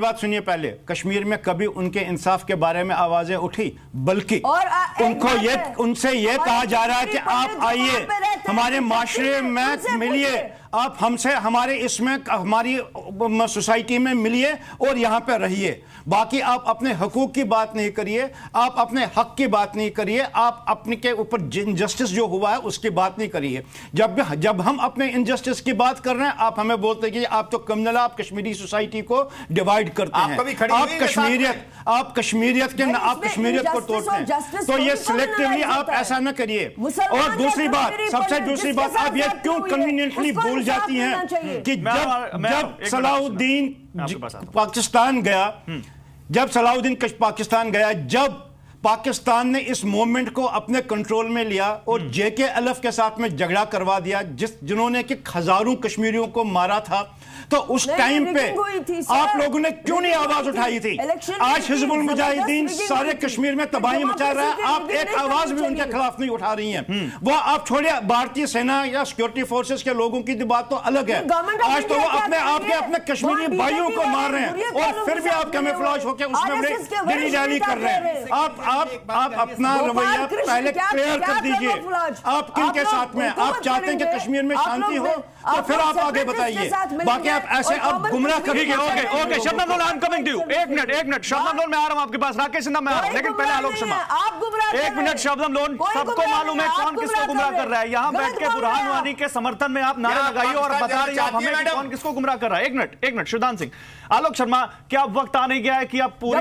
Speaker 9: बात सुनिए पहले, कश्मीर में कभी उनके इंसाफ के बारे में आवाजें उठी? बल्कि उनसे ये कहा जा रहा है कि आप आइए हमारे माशरे में मिलिए, आप हमसे हमारे इसमें हमारी सोसाइटी में मिलिए और यहाँ पे रहिए। बाकी आप अपने हकूक की बात नहीं करिए, आप अपने हक की बात नहीं करिए, आप अपने के ऊपर इनजस्टिस जो हुआ है उसकी बात नहीं करिए। जब हम अपने इनजस्टिस की बात कर रहे हैं, आप हमें बोलते हैं कि आप तो क्रिमिनल, आप कश्मीरी सोसाइटी को डिवाइड करते हैं, आप कश्मीरियत को तोड़ते हैं। तो ये सिलेक्टिवली आप ऐसा ना करिए। और दूसरी बात, सबसे दूसरी बात, आप ये क्यों कन्वीनियंटली भूल जाती हैं कि जब सलाहुद्दीन पाकिस्तान गया, जब पाकिस्तान ने इस मूवमेंट को अपने कंट्रोल में लिया और जेके अलफ के साथ में झगड़ा करवा दिया, जिन्होंने कि हजारों कश्मीरियों को मारा था, तो उस टाइम पे आप लोगों ने क्यों नहीं आवाज उठाई थी? आज हिजबुल मुजाहिदीन सारे कश्मीर में तबाही मचा रहा है, आप एक आवाज भी उनके खिलाफ नहीं उठा रही हैं। वो आप छोड़िए, भारतीय सेना या सिक्योरिटी फोर्सेस के लोगों की बात तो अलग है। आज तो वो अपने कश्मीरी भाइयों को मार रहे हैं और फिर भी आप कैमोफ्लेज होकर उसमें दिल्ली रैली कर रहे हैं। आप अपना रवैया पहले क्लियर कर दीजिए, आप किन के साथ में? आप चाहते हैं कि कश्मीर में शांति हो तो फिर आप आगे बताइए, बाकी आप ऐसे आप गुमराह करिए।
Speaker 1: Okay Shabnam Lone, I am coming to you. एक मिनट शबनम लोन, मैं आ रहा हूं आपके पास। राकेश सिन्हा, मैं आ रहा हूं, लेकिन पहले आलोक शर्मा। एक मिनट शबनम लोन, सबको मालूम है कौन किसको गुमराह कर रहा है। यहां बैठ के बुरहान वानी के समर्थन में आप नारे लगाइए और बता रही हैं हमें कि कौन किसको गुमराह कर रहा है। एक मिनट शिवदान सिंह, आलोक शर्मा, क्या वक्त आ नहीं गया है कि आप पूरे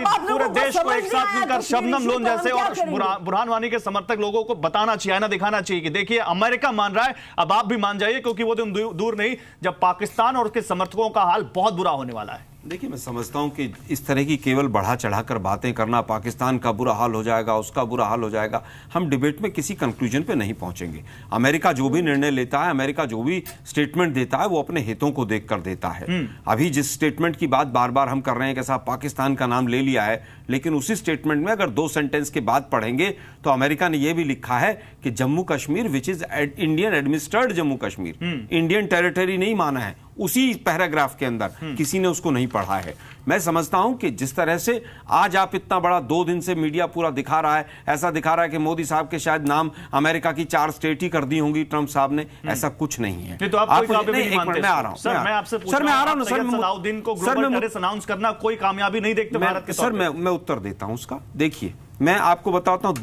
Speaker 1: देश को एक साथ मिलकर शबनम लोन जैसे और बुरहान वानी के समर्थक लोगों को बताना चाहिए, आईना दिखाना चाहिए कि देखिए अमेरिका मान रहा है, अब आप भी मान जाइए, क्योंकि वो दिन दूर नहीं जब पाकिस्तान और उसके समर्थकों का हाल बहुत बुरा होने वाला है।
Speaker 11: देखिए, मैं समझता हूं कि इस तरह की केवल बढ़ा चढ़ाकर बातें करना, पाकिस्तान का बुरा हाल हो जाएगा, उसका बुरा हाल हो जाएगा, हम डिबेट में किसी कंक्लूजन पे नहीं पहुंचेंगे। अमेरिका जो भी निर्णय लेता है, अमेरिका जो भी स्टेटमेंट देता है, वो अपने हितों को देखकर देता है। अभी जिस स्टेटमेंट की बात बार बार हम कर रहे हैं कि साहब पाकिस्तान का नाम ले लिया है, लेकिन उसी स्टेटमेंट में अगर 2 सेंटेंस के बाद पढ़ेंगे तो अमेरिका ने यह भी लिखा है कि Jammu Kashmir which is Indian administered Jammu Kashmir, Indian territory नहीं माना है। उसी पैराग्राफ के अंदर किसी ने उसको नहीं पढ़ा है। मैं समझता हूं कि जिस तरह से आज आप इतना बड़ा 2 दिन से मीडिया पूरा दिखा रहा है, ऐसा दिखा रहा है कि मोदी साहब के शायद नाम अमेरिका की 4 स्टेट ही कर दी होंगी ट्रंप साहब ने, ऐसा कुछ नहीं है।
Speaker 1: तो आप मैं आ रहा हूं सर, मैं आपसे
Speaker 11: सर, मैं आ रहा हूं सर,
Speaker 1: सलाहुद्दीन को ग्लोबल टेररिस्ट अनाउंस करना कोई कामयाबी नहीं देखते भारत के
Speaker 11: सर। मैं उत्तर देता हूं उसका। देखिए, मैं आपको बताता हूं,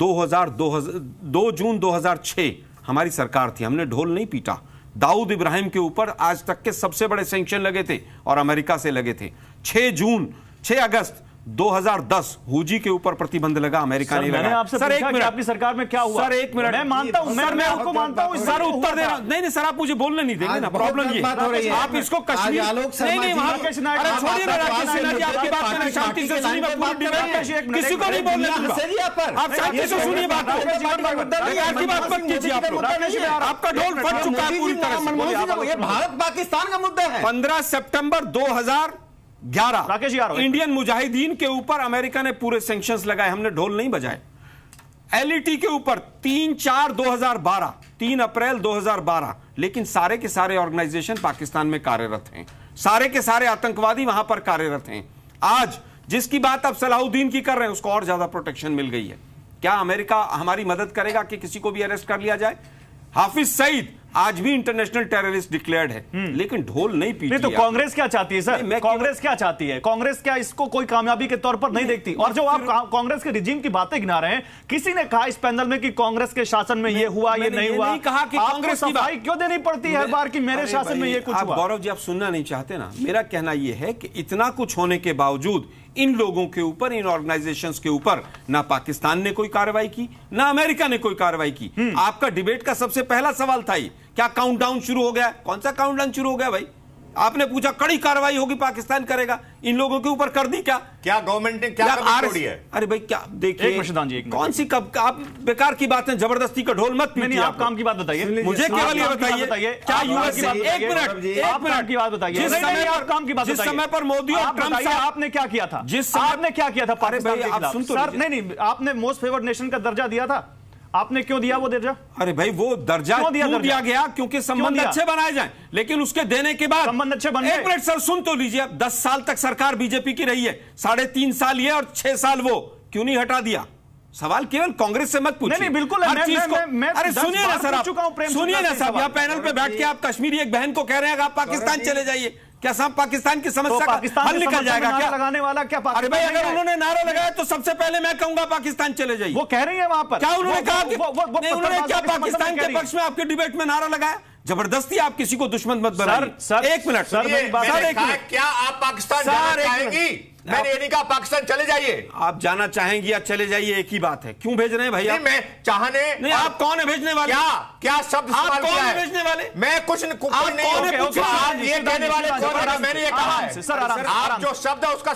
Speaker 11: 2 जून 2006 हमारी सरकार थी, हमने ढोल नहीं पीटा। दाऊद इब्राहिम के ऊपर आज तक के सबसे बड़े सैंक्शन लगे थे और अमेरिका से लगे थे। 6 अगस्त 2010 हुजी के ऊपर प्रतिबंध लगा, अमेरिका नहीं लगा।
Speaker 1: सर एक मिनट, आपकी सरकार में क्या हुआ?
Speaker 11: सर एक मिनट,
Speaker 1: मैं मानता हूं, मैं आपको मानता हूं,
Speaker 11: सर उत्तर दे रहा हूं। नहीं सर, आप मुझे बोलने नहीं देंगे ना, प्रॉब्लम ये आप इसको कश्मीर नहीं राकेश सिन्हा, अरे छोड़िए ना राकेश सिन्हा जी, आपकी बात करना शांति से सुनिए, मैं पूरी डिबेट किसी को नहीं बोलने दूंगा, आप शांति से सुनिए बात को, आपकी बात मत कीजिए आप लोग। आपका ढोल फट चुका है पूरी तरह से।
Speaker 9: ये भारत पाकिस्तान का मुद्दा है।
Speaker 11: 15 सितंबर 2011 इंडियन मुजाहिदीन के ऊपर अमेरिका ने पूरे सैंक्शंस लगाए, हमने ढोल नहीं बजाए। एलईटी के ऊपर 3/4/2012, 3 अप्रैल 2012, लेकिन सारे के सारे ऑर्गेनाइजेशन पाकिस्तान में कार्यरत हैं, सारे के सारे आतंकवादी वहां पर कार्यरत हैं। आज जिसकी बात आप सलाहुद्दीन की कर रहे हैं उसको और ज्यादा प्रोटेक्शन मिल गई है। क्या अमेरिका हमारी मदद करेगा कि किसी को भी अरेस्ट कर लिया जाए? हाफिज सईद आज भी इंटरनेशनल टेररिस्ट डिक्लेयर्ड है, लेकिन ढोल नहीं पीटी।
Speaker 1: तो कांग्रेस क्या चाहती है सर? कांग्रेस क्या चाहती है? कांग्रेस क्या इसको कोई कामयाबी के तौर पर नहीं देखती? और जो आप कांग्रेस के रिजीम की बातें गिना रहे हैं, किसी ने कहा इस पैनल में कि कांग्रेस के शासन में ये हुआ, ये नहीं हुआ?
Speaker 11: कहा कि कांग्रेस की
Speaker 1: सफाई क्यों देनी पड़ती है हर बार कि मेरे शासन में ये कुछ हुआ?
Speaker 11: गौरव जी, आप सुनना नहीं चाहते ना। मेरा कहना यह है कि इतना कुछ होने के बावजूद इन लोगों के ऊपर, इन ऑर्गेनाइजेशंस के ऊपर ना पाकिस्तान ने कोई कार्रवाई की, ना अमेरिका ने कोई कार्रवाई की। आपका डिबेट का सबसे पहला सवाल था ये, क्या काउंटडाउन शुरू हो गया? कौन सा काउंटडाउन शुरू हो गया भाई? आपने पूछा कड़ी कार्रवाई होगी, पाकिस्तान करेगा, इन लोगों के ऊपर कर दी क्या?
Speaker 10: क्या गवर्नमेंट ने क्या छोड़ी है?
Speaker 11: अरे भाई क्या देखिए, कौन सी कब आप बेकार की बातें, जबरदस्ती का ढोल मत पीटिए।
Speaker 1: आप काम की बात बताइए,
Speaker 11: मुझे केवल ये बताइए, क्या यूएस एक मिनट
Speaker 1: काम की बात बताइए, जिस समय पर मोदी और ट्रंप साहब, आपने क्या किया था? आपने क्या किया था पाकिस्तान के खिलाफ? सर नहीं, आपने मोस्ट फेवर्ड नेशन का दर्जा दिया था, आपने क्यों दिया वो दर्जा?
Speaker 11: अरे भाई वो दर्जा क्यों दिया गया? क्योंकि संबंध अच्छे बनाए जाएं, लेकिन उसके देने के बाद
Speaker 1: संबंध अच्छे बन गए।
Speaker 11: एक मिनट सर, सुन तो लीजिए। 10 साल तक सरकार बीजेपी की रही है, 3.5 साल ये और 6 साल वो, क्यों नहीं हटा दिया? सवाल केवल कांग्रेस से मत पूछिए।
Speaker 1: नहीं बिल्कुल,
Speaker 11: हर चीज को। अरे सुनिए ना सर, सुनिए ना साहब, यहाँ पैनल पे बैठ के आप कश्मीरी एक बहन को कह रहे हैं आप पाकिस्तान चले जाइए, क्या साहब पाकिस्तान की समस्या का हल निकल जाएगा क्या?
Speaker 1: लगाने वाला क्या?
Speaker 11: अरे भाई अगर उन्होंने नारा लगाया तो सबसे पहले मैं कहूंगा पाकिस्तान चले जाइए।
Speaker 1: वो कह रही है वहां पर,
Speaker 11: क्या उन्होंने कहा कि उन्होंने क्या पाकिस्तान के पक्ष में आपके डिबेट में नारा लगाया? जबरदस्ती आप किसी को दुश्मन मत बनाइए। एक मिनट सर,
Speaker 10: क्या आप पाकिस्तान जाना चाहेंगी? मैंने ये नहीं कहा पाकिस्तान चले जाइए।
Speaker 11: आप जाना चाहेंगी या चले जाइए, एक ही बात है। क्यों भेज रहे हैं भैया?
Speaker 10: मैं चाहने
Speaker 11: नहीं, आप कौन है भेजने वाले?
Speaker 10: क्या शब्द
Speaker 11: आप कौन है भेजने वाले?
Speaker 10: मैं कुछ नहीं, ये कहने वाले कौन है? मैंने ये कहा है सर, आप जो शब्द है उसका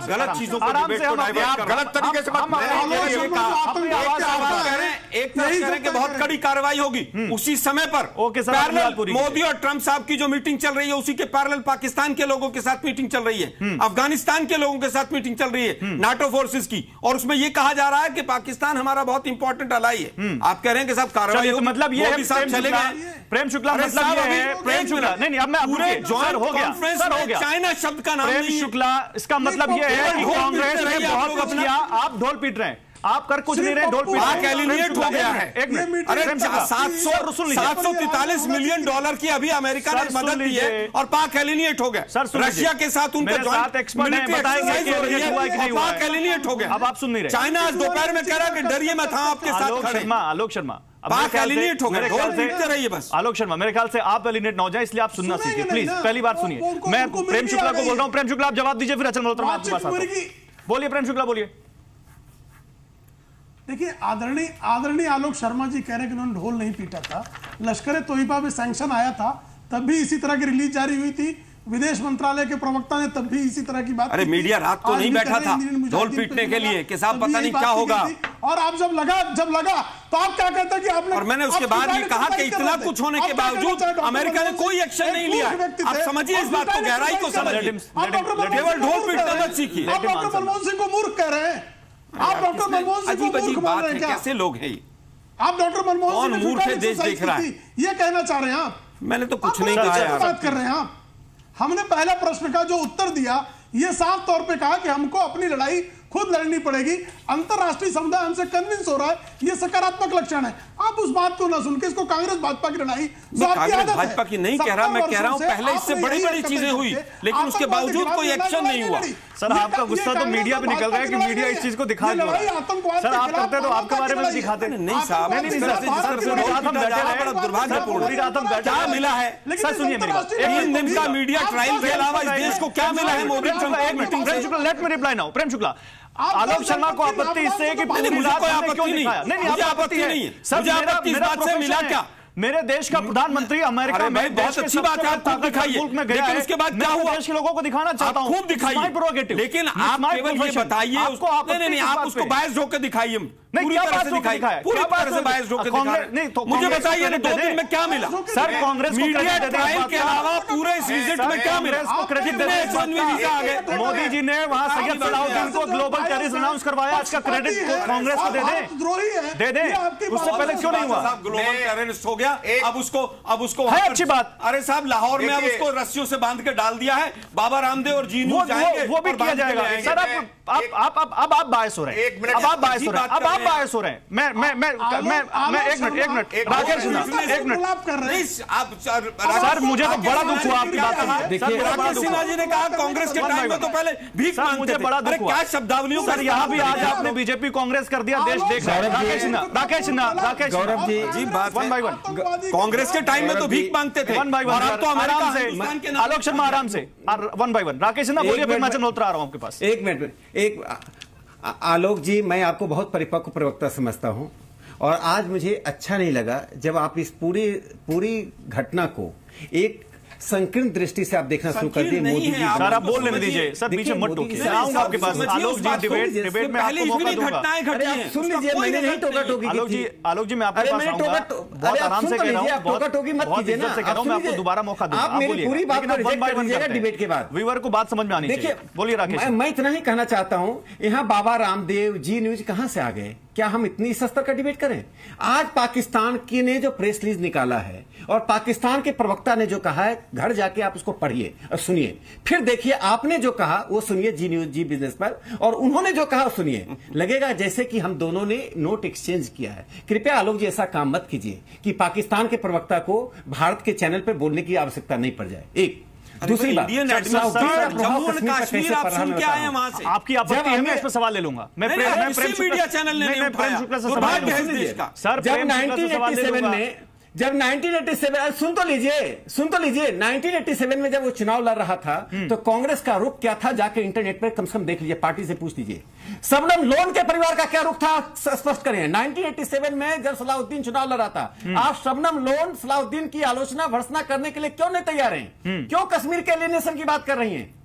Speaker 11: गलत चीजों को गलत तरीके से एक तरफ कह रहे हैं कि बहुत कड़ी कार्रवाई होगी, उसी समय पर मोदी और ट्रंप साहब की जो मीटिंग चल रही है उसी के पैरेलल पाकिस्तान के लोगों के साथ मीटिंग चल रही है, अफगानिस्तान के लोगों के साथ मीटिंग चल रही है, नाटो फोर्सेस की, और उसमें यह कहा जा रहा है कि पाकिस्तान हमारा बहुत इंपॉर्टेंट अलाई है। आप कह रहे हैं कि साहब कार्रवाई
Speaker 1: तो मतलब ये है
Speaker 11: चले गए
Speaker 1: प्रेम शुक्ला, मतलब ये है प्रेम शुक्ला। नहीं अब मैं पूरे जॉइंट हो गया
Speaker 11: चाइना शब्द का नाम
Speaker 1: प्रेम शुक्ला, इसका मतलब ये है कि कांग्रेस ने बहुत कुछ किया, आप ढोल पीट रहे हैं, आप कर कुछ नहीं रहे, ढोल पीट
Speaker 11: एलिमिनेट हो गया है।
Speaker 1: एक मिनट,
Speaker 11: अरे 743 मिलियन डॉलर की अभी अमेरिका ने मदद दी है और पाक एलिमिनेट हो गया। रशिया के साथ उनका पाक एलिमिनेट हो गया।
Speaker 1: अब आप सुन नहीं रहे।
Speaker 11: चाइना आज दोपहर में कह रहा है कि डरिए मत, हम आपके साथ खड़े।
Speaker 1: आलोक शर्मा,
Speaker 11: पाक एलिमिनेट हो गया, ढोल पीटते रहिए बस।
Speaker 1: आलोक शर्मा, मेरे ख्याल से आप एलिमिनेट ना हो जाए, इसलिए आप सुनना सीखिए प्लीज। पहली बार सुनिए, मैं प्रेम शुक्ला को बोल रहा हूँ। प्रेम शुक्ला आप जवाब दीजिए, फिर अचल मल्होत्रा आपके पास आता हूं। बोलिए प्रेम शुक्ला, बोलिए।
Speaker 6: देखिए आदरणीय आलोक शर्मा जी कह रहे हैं कि उन्होंने ढोल नहीं पीटा था। लश्कर तोयबा में सैंक्शन आया था, तब भी इसी तरह की रिलीज जारी हुई थी। विदेश मंत्रालय के प्रवक्ता ने तब भी इसी तरह की बात।
Speaker 11: अरे मीडिया रात को नहीं बैठा था ढोल पीटने के लिए कि साहब पता नहीं क्या होगा।
Speaker 6: और आप जब लगा तो आप क्या कहते हैं कि आपने,
Speaker 11: और मैंने उसके बाद ये कहा कि इतना कुछ होने के बावजूद अमेरिका ने कोई एक्शन नहीं लिया। आप समझिए इस बात को, गहराई को समझिए, केवल ढोल पीटना मत सीखिए।
Speaker 6: आप डॉक्टर मनमोहन सिंह को मूर्ख कह रहे हैं, आप डॉक्टर मनमोहन सिंह को मूर्ख मान रहे हैं क्या?
Speaker 11: कैसे लोग हैं
Speaker 6: आप? डॉक्टर मनमोहन सिंह
Speaker 11: मूर्ख देश देख रहा है,
Speaker 6: ये कहना चाह रहे हैं आप?
Speaker 11: मैंने तो कुछ नहीं कहा यार।
Speaker 6: बात कर रहे हैं आप। हमने पहला प्रश्न का जो उत्तर दिया, ये साफ तौर पे कहा कि हमको अपनी लड़ाई खुद लड़नी पड़ेगी। अंतरराष्ट्रीय समुदाय हमसे कन्विंस हो रहा है, ये सकारात्मक लक्षण है। आप उस बात को ना सुन के इसको कांग्रेस भाजपा की लड़ाई,
Speaker 11: कांग्रेस भाजपा की नहीं कह रहा, मैं कह रहा हूं पहले इससे बड़ी बड़ी चीजें हुई, लेकिन उसके बावजूद कोई एक्शन नहीं हुआ।
Speaker 1: सर आपका गुस्सा तो मीडिया पे निकल रहा है कि मीडिया इस चीज को दिखा रही है। सर आप करते तो आपके बारे में दिखाते
Speaker 11: नहीं साहब। दुर्भाग्यपूर्ण क्या मिला है?
Speaker 1: सर सुनिए मेरी बात,
Speaker 11: 3 दिन का मीडिया ट्रायल के अलावा इस देश को क्या मिला है मोदी मीटिंग से?
Speaker 1: Let me reply now. Prem Shukla, Alok Sharma को आपत्ति इससे है कि
Speaker 11: मुझे कोई आपत्ति नहीं है। मुझे आपत्ति नहीं है। मुझे आपत्ति इस बात से मिला क्या?
Speaker 1: मेरे देश का प्रधानमंत्री अमेरिका में
Speaker 11: बहुत अच्छी बात है, आप खूब दिखाइए, लेकिन उसके बाद क्या हुआ?
Speaker 1: देश के लोगों को दिखाना चाहता हूं,
Speaker 11: खूब दिखाइए, लेकिन आप केवल ये बताइए, नहीं आप उसको बायस होकर दिखाइए। पूरी तरह से दिखाई, पूरी तरह से बायस होकर दिखा रहे हैं। तो मुझे बताइए ना 2 दिन में क्या मिला
Speaker 1: सर? कांग्रेस को
Speaker 11: मीडिया ट्रायल के अलावा पूरे इस विजिट में क्या मिला?
Speaker 1: मोदी जी ने वहां सैयद सलाहुद्दीन को ग्लोबल टेररिस्ट अनाउंस करवाया, इसका क्रेडिट कांग्रेस को दे दे। उससे पहले क्यों नहीं हुआ?
Speaker 11: ग्लोबल टेररिस्ट हो गया, अब उसको
Speaker 1: है अच्छी बात।
Speaker 11: अरे साहब लाहौर में अब उसको रस्सियों से बांध के डाल दिया है। बाबा रामदेव और जी न्यूज़ जाएंगे,
Speaker 1: वो भी किया जाएगा। सर अब आप बायस हो रहे हैं, अब आप बायस हो रहे हैं, अब आप बायस हो रहे हैं। मैं एक मिनट राकेश सिन्हा, एक मिनट सर, मुझे तो बड़ा दुख हुआ आपकी बात सुन के।
Speaker 11: देखिए राकेश सिन्हा जी ने कहा कांग्रेस के टाइम में तो पहले भीख मांगते थे।
Speaker 1: मुझे बड़ा दुख हुआ।
Speaker 11: क्या शब्दावलियों
Speaker 1: सर, यहाँ भी आज आपने बीजेपी कांग्रेस कर दिया, देश देख रहा है। राकेश सिन्हा
Speaker 11: गौरव जी बात
Speaker 1: 1 by 1
Speaker 11: कांग्रेस के टाइम में तो भीख मांगते थे
Speaker 1: 1 by 1
Speaker 11: और अब तो
Speaker 1: आराम से आलोक शर्मा आराम से 1 by 1 राकेश सिन्हा बोलिए, फिर मैं चंद्रोत्तर आ रहा हूं आपके पास।
Speaker 12: एक मिनट आलोक जी, मैं आपको बहुत परिपक्व प्रवक्ता समझता हूं और आज मुझे अच्छा नहीं लगा जब आप इस पूरी घटना को एक संकीर्ण दृष्टि से आप देखना शुरू कर दिए। मोदी जी
Speaker 1: सर आप बोल लेने दीजिए सर, बीच में मत टोकिए। आऊंगा आपके पास। आलोक जी डिबेट में आपको मौका दूंगा।
Speaker 12: सुन लीजिए, मैंने नहीं टोका टोकी।
Speaker 1: आलोक जी मैं आपके पास आऊंगा, बहुत आराम से कह रहा हूं,
Speaker 12: टोका टोकी मत कीजिए ना।
Speaker 1: मैं आपको दोबारा मौका दूंगा,
Speaker 12: आप मेरी पूरी बात को रिजेक्ट कर दीजिएगा डिबेट के बाद।
Speaker 1: व्यूअर को बात समझ में आनी चाहिए। बोलिए राकेश।
Speaker 12: मैं इतना ही कहना चाहता हूं, यहां बाबा रामदेव, जी न्यूज कहां से आ गए? क्या हम इतनी सस्ता का डिबेट करें? आज पाकिस्तान की ने जो प्रेस रिलीज निकाला है और पाकिस्तान के प्रवक्ता ने जो कहा है, घर जाके आप उसको पढ़िए और सुनिए, फिर देखिए आपने जो कहा वो सुनिए जी न्यूज, जी बिजनेस पर, और उन्होंने जो कहा सुनिए। लगेगा जैसे कि हम दोनों ने नोट एक्सचेंज किया है। कृपया आलोक जी ऐसा काम मत कीजिए कि पाकिस्तान के प्रवक्ता को भारत के चैनल पर बोलने की आवश्यकता नहीं पड़ जाए। एक दूसरी बात,
Speaker 11: जम्मू और कश्मीर आप सुन के आए वहां से,
Speaker 1: आपकी आपत्ति है, मैं इस पर सवाल ले लूंगा। मैं प्रेम
Speaker 11: मीडिया चैनल ने नहीं उठाया, दुर्भाग्य है इस देश का।
Speaker 1: सर
Speaker 12: जब 1987 सुन तो लीजिए 1987 में जब वो चुनाव लड़ रहा था तो कांग्रेस का रुख क्या था? जाके इंटरनेट पर कम से कम देख लीजिए, पार्टी से पूछ लीजिए। शबनम लोन के परिवार का क्या रुख था, स्पष्ट करें। 1987 में जब सलाहुद्दीन चुनाव लड़ा था, आप शबनम लोन सलाहुद्दीन की आलोचना भर्त्सना करने के लिए क्यों नहीं तैयार हैं? क्यों कश्मीर के एलियनेशन की बात कर रही हैं?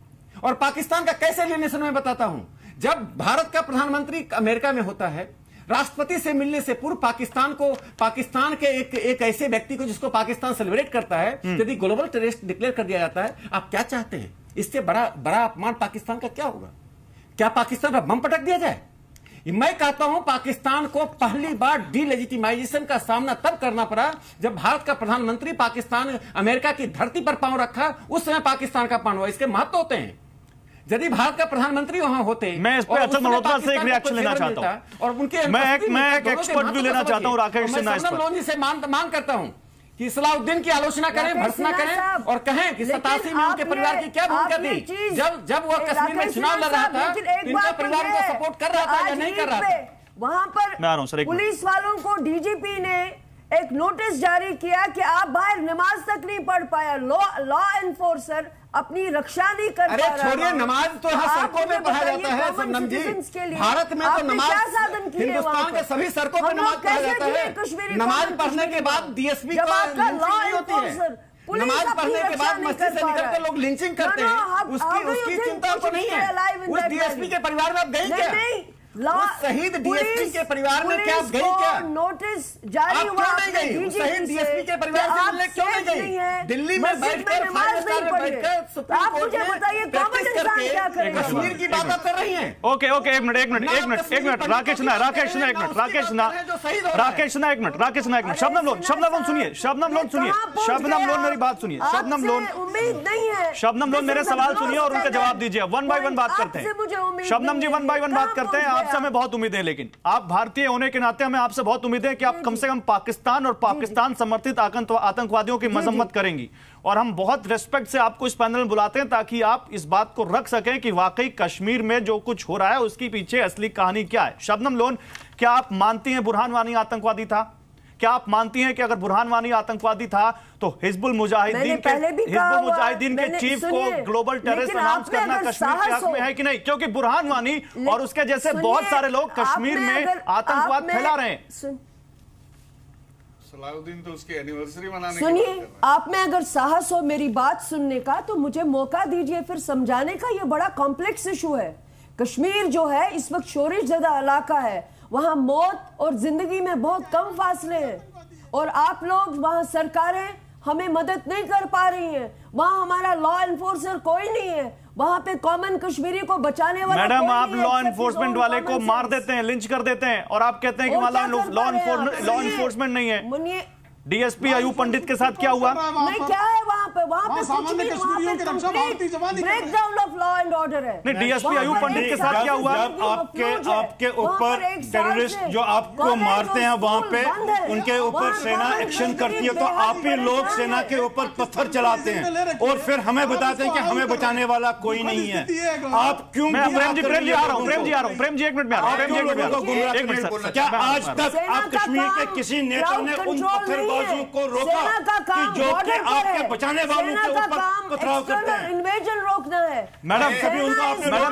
Speaker 12: और पाकिस्तान का कैसे एलियनेशन मैं बताता हूं। जब भारत का प्रधानमंत्री अमेरिका में होता है, राष्ट्रपति से मिलने से पूर्व पाकिस्तान के एक ऐसे व्यक्ति को जिसको पाकिस्तान सेलिब्रेट करता है, यदि ग्लोबल टेररिस्ट डिक्लेयर कर दिया जाता है, आप क्या चाहते हैं? इससे बड़ा अपमान पाकिस्तान का क्या होगा? क्या पाकिस्तान पर बम पटक दिया जाए? मैं कहता हूं पाकिस्तान को पहली बार डीलेजिटिमाइजेशन का सामना तब करना पड़ा जब भारत का प्रधानमंत्री पाकिस्तान अमेरिका की धरती पर पांव रखा, उस समय पाकिस्तान का पांव हुआ। इसके महत्व होते हैं। यदि भारत का प्रधानमंत्री वहां होते,
Speaker 1: मैं इस पर अचल मल्होत्रा से एक रिएक्शन लेना चाहता हूं और उनके मैं एक एक्सपर्ट भी लेना चाहता हूं राकेश सिन्हा इस पर।
Speaker 12: लोन जी से मांग करता हूं कि सलाहुद्दीन की आलोचना करें, भर्त्सना करें और कहें कि 87 में उनके परिवार की क्या भूमिका थी जब वो कश्मीर में चुनाव लड़ रहा था, इनका परिवार को सपोर्ट कर रहा था या नहीं कर रहा था?
Speaker 8: वहां पर पुलिस वालों को डीजीपी ने एक नोटिस जारी किया कि आप बाहर नमाज तक नहीं पढ़ पाया। लॉ एनफोर्सर अपनी रक्षा नहीं कर पा रहा।
Speaker 12: अरे छोड़िए, नमाज तो यहाँ सड़कों में पढ़ा जाता है शबनम जी। भारत में तो नमाज हिंदुस्तान के सभी सड़कों पर नमाज पढ़ा जाता है। नमाज पढ़ने के बाद डीएसपी का लिंचिंग नहीं होती है। नमाज पढ़ने के बाद मस्जिद से निकलकर लोग लिंचिंग करते हैं, उसकी चिंता तो नहीं है। उस डीएसपी के परिवार में आप गई क्या? शहीद डीएसपी के परिवार में क्या गई? क्या
Speaker 8: नोटिस जारी हुआ?
Speaker 12: क्यों नहीं गई? शहीद डीएसपी के परिवार से मिलने क्यों नहीं गई? दिल्ली में बैठकर आप मुझे बताइए कश्मीर की बात आप कर रही हैं।
Speaker 1: ओके एक मिनट राकेश सिन्हा एक मिनट। शबनम लोन सुनिए। शबनम लोन मेरी बात सुनिए।
Speaker 8: उम्मीद नहीं है।
Speaker 1: शबनम लोन मेरे सवाल सुनिए और उनका जवाब दीजिए। 1 by 1 बात करते हैं। शबनम जी 1 by 1 बात करते हैं। आपसे हमें बहुत उम्मीद है, लेकिन आप भारतीय होने के नाते हमें आपसे बहुत उम्मीद है कि आप कम से कम पाकिस्तान और पाकिस्तान समर्थित आतंकवादियों की मजम्मत करेंगी। और हम बहुत रिस्पेक्ट से आपको इस पैनल में बुलाते हैं ताकि आप इस बात को रख सकें कि वाकई कश्मीर में जो कुछ हो रहा है उसके पीछे असली कहानी क्या है। शबनम लोन, क्या आप मानती हैं बुरहान वानी आतंकवादी था? क्या आप मानती हैं कि अगर बुरहान वानी आतंकवादी था तो हिजबुल मुजाहिदीन के चीफ को ग्लोबल टेररिस्ट अनाउंस करना कश्मीर के हक में है कि नहीं? क्योंकि बुरहान वानी और उसके जैसे बहुत सारे लोग कश्मीर में आतंकवाद फैला रहे हैं।
Speaker 7: सलाहुद्दीन तो उसकी एनिवर्सरी मनाने
Speaker 8: सुनिए, आप में अगर साहस हो मेरी बात सुनने का तो मुझे मौका दीजिए फिर समझाने का। यह बड़ा कॉम्प्लेक्स इशू है। कश्मीर जो है इस वक्त शोरिश ज़दा इलाका है, वहां मौत और जिंदगी में बहुत कम फासले हैं, और आप लोग वहां सरकारें हमें मदद नहीं कर पा रही हैं। वहां हमारा लॉ एनफोर्सर कोई नहीं है, वहां पे कॉमन कश्मीरी को बचाने वाला
Speaker 1: मैडम,
Speaker 8: कोई
Speaker 1: आप
Speaker 8: नहीं है,
Speaker 1: law
Speaker 8: except
Speaker 1: enforcement
Speaker 8: his own
Speaker 1: वाले को
Speaker 8: common
Speaker 1: मार
Speaker 8: sense।
Speaker 1: देते हैं, लिंच कर देते हैं, और आप कहते हैं कि वहां लॉ एनफोर्समेंट नहीं है। डीएसपी अयूब पंडित के साथ क्या हुआ?
Speaker 8: नहीं, क्या है वहाँ पे
Speaker 6: सामान्य कश्मीरियों की रक्षा भारतीय जवान
Speaker 8: breakdown of law and order है।
Speaker 1: नहीं, डीएसपी अयूब पंडित के साथ क्या हुआ?
Speaker 9: जब आपके ऊपर टेररिस्ट जो आपको मारते हैं वहां पे उनके ऊपर सेना एक्शन करती है, तो आप ही लोग सेना के ऊपर पत्थर चलाते हैं और फिर हमें बताते हैं कि हमें बचाने वाला कोई नहीं है। आप क्यों?
Speaker 1: प्रेम जी आ रहा हूँ, प्रेम जी 1 मिनट में आ रहा हूँ।
Speaker 9: क्या आज तक आप कश्मीर के किसी नेता ने उन पत्थर को रोका कि जो कि आपके बचाने वालों के ऊपर पथराव करते हैं?
Speaker 8: इन्वेजन रोकना है।
Speaker 1: मैडम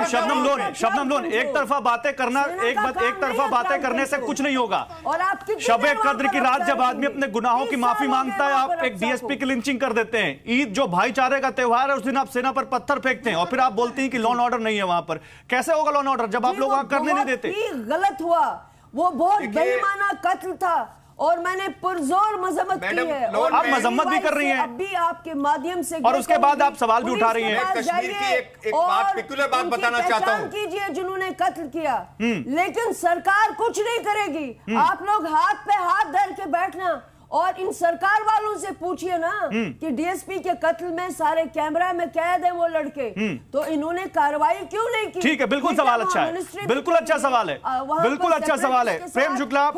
Speaker 1: शबनम लोन एक तरफा बातें करना, एक तरफा बातें करने से कुछ नहीं होगा।
Speaker 8: और आप
Speaker 1: शबे कद्र की रात जब आदमी अपने गुनाहों की माफी मांगता है, आप एक डीएसपी की लिंचिंग कर देते हैं। ईद जो भाईचारे का त्योहार है, उस दिन आप सेना पर पत्थर फेंकते हैं और फिर आप बोलते हैं कि लॉ एंड ऑर्डर नहीं है वहां पर। कैसे होगा लॉ एंड ऑर्डर जब आप लोग वहां करने नहीं देते?
Speaker 8: गलत हुआ, वो बहुत बेईमाना कत्ल था और मैंने पुरजोर मजम्मत की है। और
Speaker 1: आप मजम्मत भी कर रही हैं,
Speaker 8: अभी आपके माध्यम से,
Speaker 1: और उसके बाद आप सवाल भी उठा रही हैं।
Speaker 10: कश्मीर की एक बात, पेकुलर बात बताना चाहता हूं।
Speaker 8: कीजिए जिन्होंने कत्ल किया, लेकिन सरकार कुछ नहीं करेगी। आप लोग हाथ पे हाथ धर के बैठना और इन सरकार वालों से पूछिए ना कि डीएसपी के कत्ल में सारे कैमरा में कैद है वो लड़के, तो इन्होंने कार्रवाई क्यों नहीं की?
Speaker 1: ठीक है, बिल्कुल सवाल अच्छा है, बिल्कुल अच्छा सवाल है, बिल्कुल अच्छा सवाल है। प्रेम शुक्ला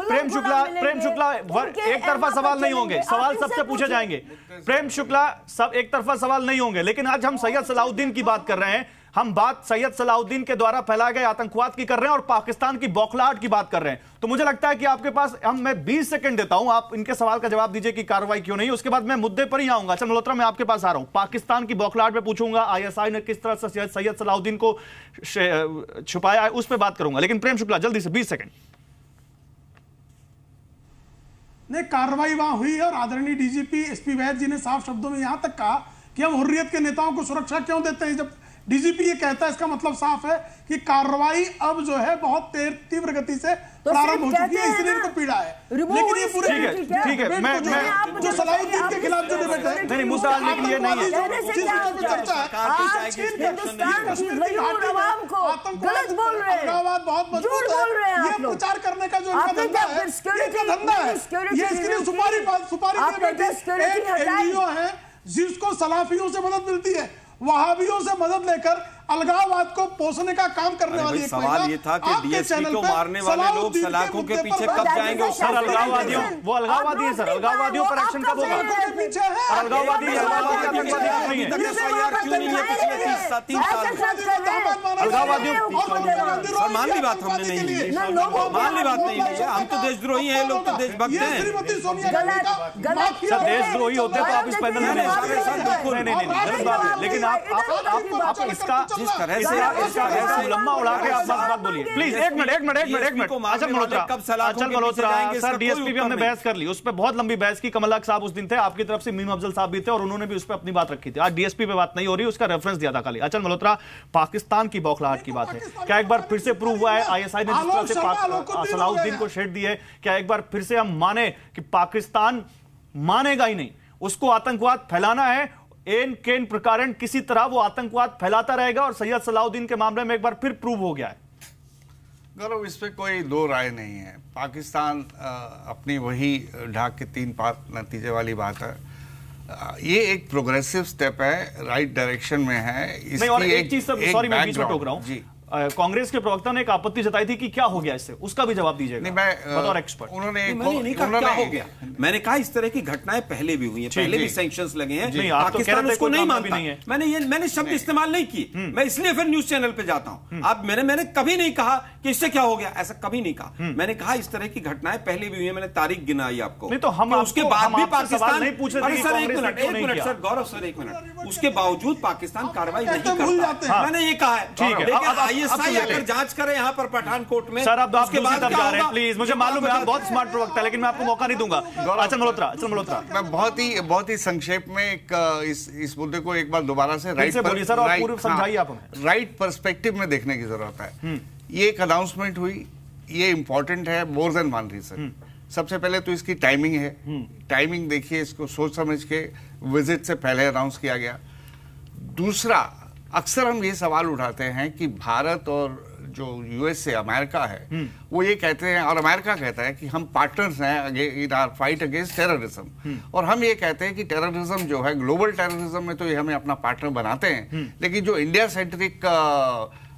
Speaker 1: एक तरफा सवाल नहीं होंगे, सवाल सबसे पूछे जाएंगे। प्रेम शुक्ला सब एक तरफा सवाल नहीं होंगे, लेकिन आज हम सैयद सलाहुद्दीन की बात कर रहे हैं। हम बात सैयद सलाहुद्दीन के द्वारा फैलाए गए आतंकवाद की कर रहे हैं और पाकिस्तान की बौखलाहट की बात कर रहे हैं। तो मुझे लगता है कि आपके पास मैं 20 सेकंड देता हूं, आप इनके सवाल का जवाब दीजिए कि कार्रवाई क्यों नहीं। उसके बाद मैं मुद्दे पर ही आऊंगा। अच्छा मल्होत्रा, मैं आपके पास आ रहा हूं। पाकिस्तान की बौखलाहट पे पूछूंगा, आईएसआई ने किस तरह से सैयद सलाहुद्दीन को छुपाया है, उस पर बात करूंगा। लेकिन प्रेम शुक्ला जल्दी से 20 सेकंड।
Speaker 6: नहीं, कार्रवाई वहां हुई है और आदरणीय डीजीपी एसपी वैद जी ने साफ शब्दों में यहां तक कहा कि हम हुर्रियत के नेताओं को सुरक्षा क्यों देते हैं। जब डीजीपी ये कहता है, इसका मतलब साफ है कि कार्रवाई अब जो है बहुत तीव्र गति से प्रारंभ हो चुकी है, इसलिए इनको पीड़ा है। लेकिन ये पूरे
Speaker 1: ठीक है, मैं
Speaker 6: जो सलाहुद्दीन के खिलाफ जो डिबेट है,
Speaker 1: नहीं मुद्दा डालने के लिए नहीं है।
Speaker 6: अलगाववाद बहुत मजबूत है, ये प्रचार करने का जो इनका धंधा है, ये धंधा है। ये इसके लिए सुपारी एनजीओ है जिसको सलाफियों से मदद मिलती है, वहाबियों से मदद लेकर अलगाववाद को पोषने का काम करने वाली एक
Speaker 11: सवाल ये था कि डीएसपी को मारने वाले लोग सलाखों के पीछे कब जाएंगे?
Speaker 1: सर अलगाववादियों, वो अलगाववादी है सर, अलगाववादियों पर एक्शन कब होगा? अलगाववादी नहीं है।
Speaker 11: सर मानली बात हमने नहीं ली, मानली बात नहीं ली। हम तो देशद्रोही हैं, लोग तो देशभक्त हैं।
Speaker 1: सर देशद्रोही होते तो आप इस पैनल में नहीं, लेकिन आप इसका
Speaker 11: जिस तरह से
Speaker 1: लम्बा उड़ा के आप बात बोलिए प्लीज। एक मिनट अचल मल्होत्रा सर, डीएसपी भी हमने बहस कर ली, उस पर बहुत लंबी बहस की। कमल हक साहब उस दिन थे, आपकी तरफ से मीम अफजल साहब भी थे और उन्होंने भी उस पर अपनी बात रखी थी। आज डीएसपी पे बात नहीं हो रही, उसका रेफरेंस दिया था खाली। अचल मल्होत्रा, पाकिस्तान की बौखलाहट की बात है, क्या एक बार फिर से प्रूव हुआ है आईएसआई ने जिस तरह से सलाहुद्दीन को शेड दी है, क्या एक बार फिर से हम माने कि पाकिस्तान मानेगा ही नहीं, उसको आतंकवाद फैलाना है, एन केन प्रकारण किसी तरह वो आतंकवाद फैलाता रहेगा और सैयद सलाहुद्दीन के मामले में एक बार फिर प्रूव हो गया है?
Speaker 7: गौरव, इस पे कोई दो राय नहीं है। पाकिस्तान अपनी वही ढाक के 3 पात नतीजे वाली बात है। ये एक प्रोग्रेसिव स्टेप है, राइट डायरेक्शन में है।
Speaker 1: इसकी और एक चीज, सॉरी मैं बीच में टोक रहा हूं जी, कांग्रेस के प्रवक्ता ने एक आपत्ति जताई थी कि क्या हो गया इससे, उसका भी जवाब दीजिएगा बतौर एक्सपर्ट।
Speaker 11: क्या हो गया? मैंने कहा इस तरह की घटनाएं पहले भी हुई हैं, पहले भी सैंक्शंस लगे हैं, पाकिस्तान उसको नहीं मानता। मैंने शब्द इस्तेमाल नहीं की, मैं इसलिए फिर न्यूज चैनल पे जाता हूं। अब मैंने कभी नहीं कहा कि इससे क्या हो गया, ऐसा कभी नहीं कहा। मैंने कहा इस तरह की घटनाएं पहले भी हुई है, मैंने तारीख गिनाई आपको।
Speaker 1: नहीं तो हम
Speaker 11: उसके बाद भी पाकिस्तान
Speaker 1: नहीं पूछ रहे थे।
Speaker 11: सर एक मिनट सर, गौरव सर एक मिनट, उसके बावजूद पाकिस्तान कार्रवाई नहीं करता, मैंने ये कहा है।
Speaker 1: ठीक है,
Speaker 11: आईएसआई अगर जांच करें यहाँ पर पठानकोट में,
Speaker 1: सर आप उसके बाद जा रहे हैं प्लीज, मुझे मालूम है आप बहुत स्मार्ट प्रवक्ता है, लेकिन मैं आपको मौका नहीं दूंगा। अचल मल्होत्रा,
Speaker 7: मैं बहुत ही संक्षेप में इस मुद्दे को एक बार दोबारा से राइट पर्सपेक्टिव में देखने की जरूरत है। ये एक अनाउंसमेंट हुई ये इंपॉर्टेंट है मोर देन वन रीजन। सबसे पहले तो इसकी टाइमिंग है। टाइमिंग देखिए, इसको सोच समझ के विजिट से पहले अनाउंस किया गया। दूसरा, अक्सर हम ये सवाल उठाते हैं कि भारत और जो यूएसए अमेरिका है वो ये कहते हैं, और अमेरिका कहता है कि हम पार्टनर्स हैं in our fight against terrorism, और हम ये कहते हैं कि टेररिज्म जो है, ग्लोबल टेररिज्म में तो ये हमें अपना पार्टनर बनाते हैं, लेकिन जो इंडिया सेंट्रिक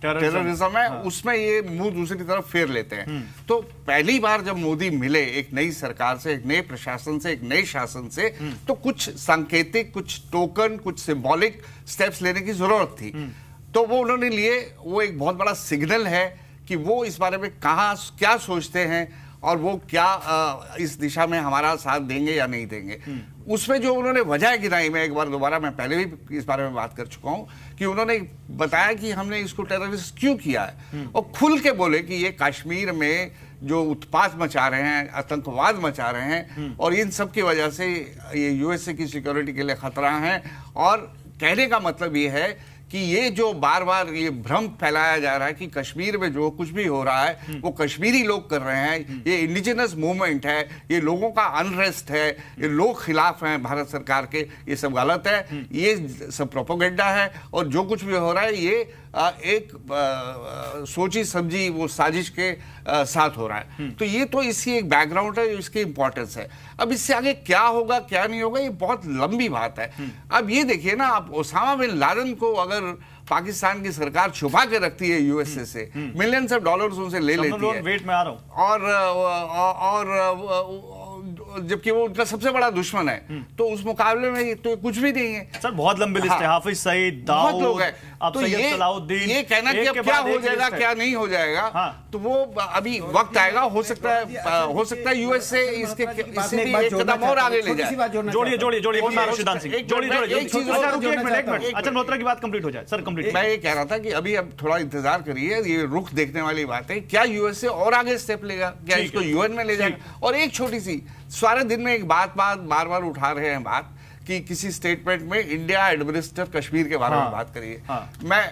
Speaker 7: टेररिज्म है उसमें ये मुंह दूसरी तरफ फेर लेते हैं। तो पहली बार जब मोदी मिले एक नई सरकार से, एक नए प्रशासन से, एक नए शासन से, तो कुछ सांकेतिक, कुछ टोकन, कुछ सिंबॉलिक स्टेप्स लेने की जरूरत थी। तो वो उन्होंने लिए। वो एक बहुत बड़ा सिग्नल है कि वो इस बारे में क्या सोचते हैं और वो क्या इस दिशा में हमारा साथ देंगे या नहीं देंगे। उसमें जो उन्होंने वजह गिनाई, मैं एक बार दोबारा, मैं पहले भी इस बारे में बात कर चुका हूं कि उन्होंने बताया कि हमने इसको टेररिस्ट क्यों किया है, और खुल के बोले कि ये कश्मीर में जो उत्पात मचा रहे हैं, आतंकवाद मचा रहे हैं, और इन सब की वजह से ये यूएसए की सिक्योरिटी के लिए खतरा है। और कहने का मतलब ये है कि ये जो बार बार ये भ्रम फैलाया जा रहा है कि कश्मीर में जो कुछ भी हो रहा है वो कश्मीरी लोग कर रहे हैं, ये इंडिजिनस मूवमेंट है, ये लोगों का अनरेस्ट है, ये लोग खिलाफ हैं भारत सरकार के, ये सब गलत है, ये सब प्रोपेगेंडा है, और जो कुछ भी हो रहा है ये एक सोची समझी वो साजिश के साथ हो रहा है। तो ये तो इसकी एक बैकग्राउंड है, इसकी इंपॉर्टेंस है। अब इससे आगे क्या होगा क्या नहीं होगा ये बहुत लंबी बात है। अब ये देखिए ना, आप ओसामा बिन लादेन को अगर पाकिस्तान की सरकार छुपा के रखती है यूएसए से, मिलियंस ऑफ डॉलर्स उनसे ले लेती है,
Speaker 1: वेट में आ रहा हूं,
Speaker 7: और जबकि वो उनका सबसे बड़ा दुश्मन है, तो उस मुकाबले में तो कुछ भी नहीं है।
Speaker 1: सर बहुत लंबी लिस्ट है, हाफिज सईद, दाऊद,
Speaker 7: लोग हैं।
Speaker 1: तो सलाउद्दीन,
Speaker 7: ये कहना कि अब क्या हो जाएगा क्या नहीं हो जाएगा, तो वो अभी वक्त आएगा। हो सकता है यूएसए इससे भी एक कदम और आगे ले जाए।
Speaker 1: जोड़िए शिवदान सिंह, अच्छा मल्होत्रा की बात कंप्लीट हो जाए। Sir complete.
Speaker 7: मैं ये कह रहा था कि अभी अब थोड़ा इंतजार करिए, ये रुख देखने वाली बात है, क्या यूएसए और आगे स्टेप लेगा, क्या इसको यूएन में ले जाएगा। और एक छोटी सी, सारे दिन में एक बार बार उठा रहे हैं बात कि किसी स्टेटमेंट में इंडिया एडमिनिस्टर कश्मीर के बारे में बात करिए। मैं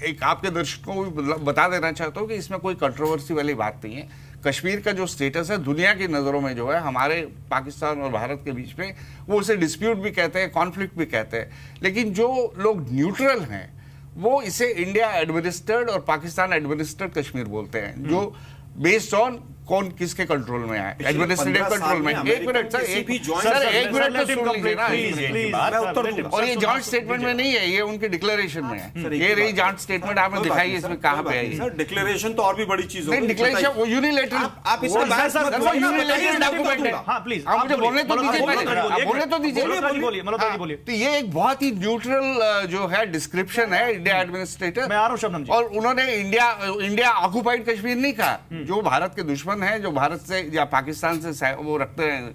Speaker 7: एक आपके दर्शकों को भी बता देना चाहता हूं कि इसमें कोई कंट्रोवर्सी वाली बात नहीं है। कश्मीर का जो स्टेटस है दुनिया की नजरों में जो है हमारे पाकिस्तान और भारत के बीच में, वो उसे डिस्प्यूट भी कहते हैं, कॉन्फ्लिक्ट भी कहते हैं, लेकिन जो लोग न्यूट्रल हैं वो इसे इंडिया एडमिनिस्टर्ड और पाकिस्तान एडमिनिस्टर्ड कश्मीर बोलते हैं, जो बेस्ड ऑन कौन किसके कंट्रोल में है, एडमिनिस्ट्रेटिव कंट्रोल में। एक मिनट सर, एक मिनट तो सुन लीजिए ना। और ये जॉइंट स्टेटमेंट में नहीं है, ये उनके डिक्लेरेशन में है। ये रही जॉइंट स्टेटमेंट, आपने दिखाई इसमें कहां पे है।
Speaker 11: सर डिक्लेरेशन तो और भी बड़ी चीज
Speaker 7: है। डिक्लेरेशन वो यूनिलैटरल, आप इसमें यूनिलैटरल डॉक्यूमेंट है।
Speaker 1: हां प्लीज
Speaker 7: आप मुझे बोलने तो दीजिए, बोलने तो दीजिए।
Speaker 1: बोलिए।
Speaker 7: तो ये एक बहुत ही न्यूट्रल जो है डिस्क्रिप्शन है इंडिया एडमिनिस्ट्रेटर।
Speaker 1: मैं आ रहा हूं शबनम जी।
Speaker 7: और उन्होंने इंडिया ऑक्युपाइड कश्मीर नहीं कहा, जो भारत के दुश्मन है, जो भारत से या पाकिस्तान से वो रखते हैं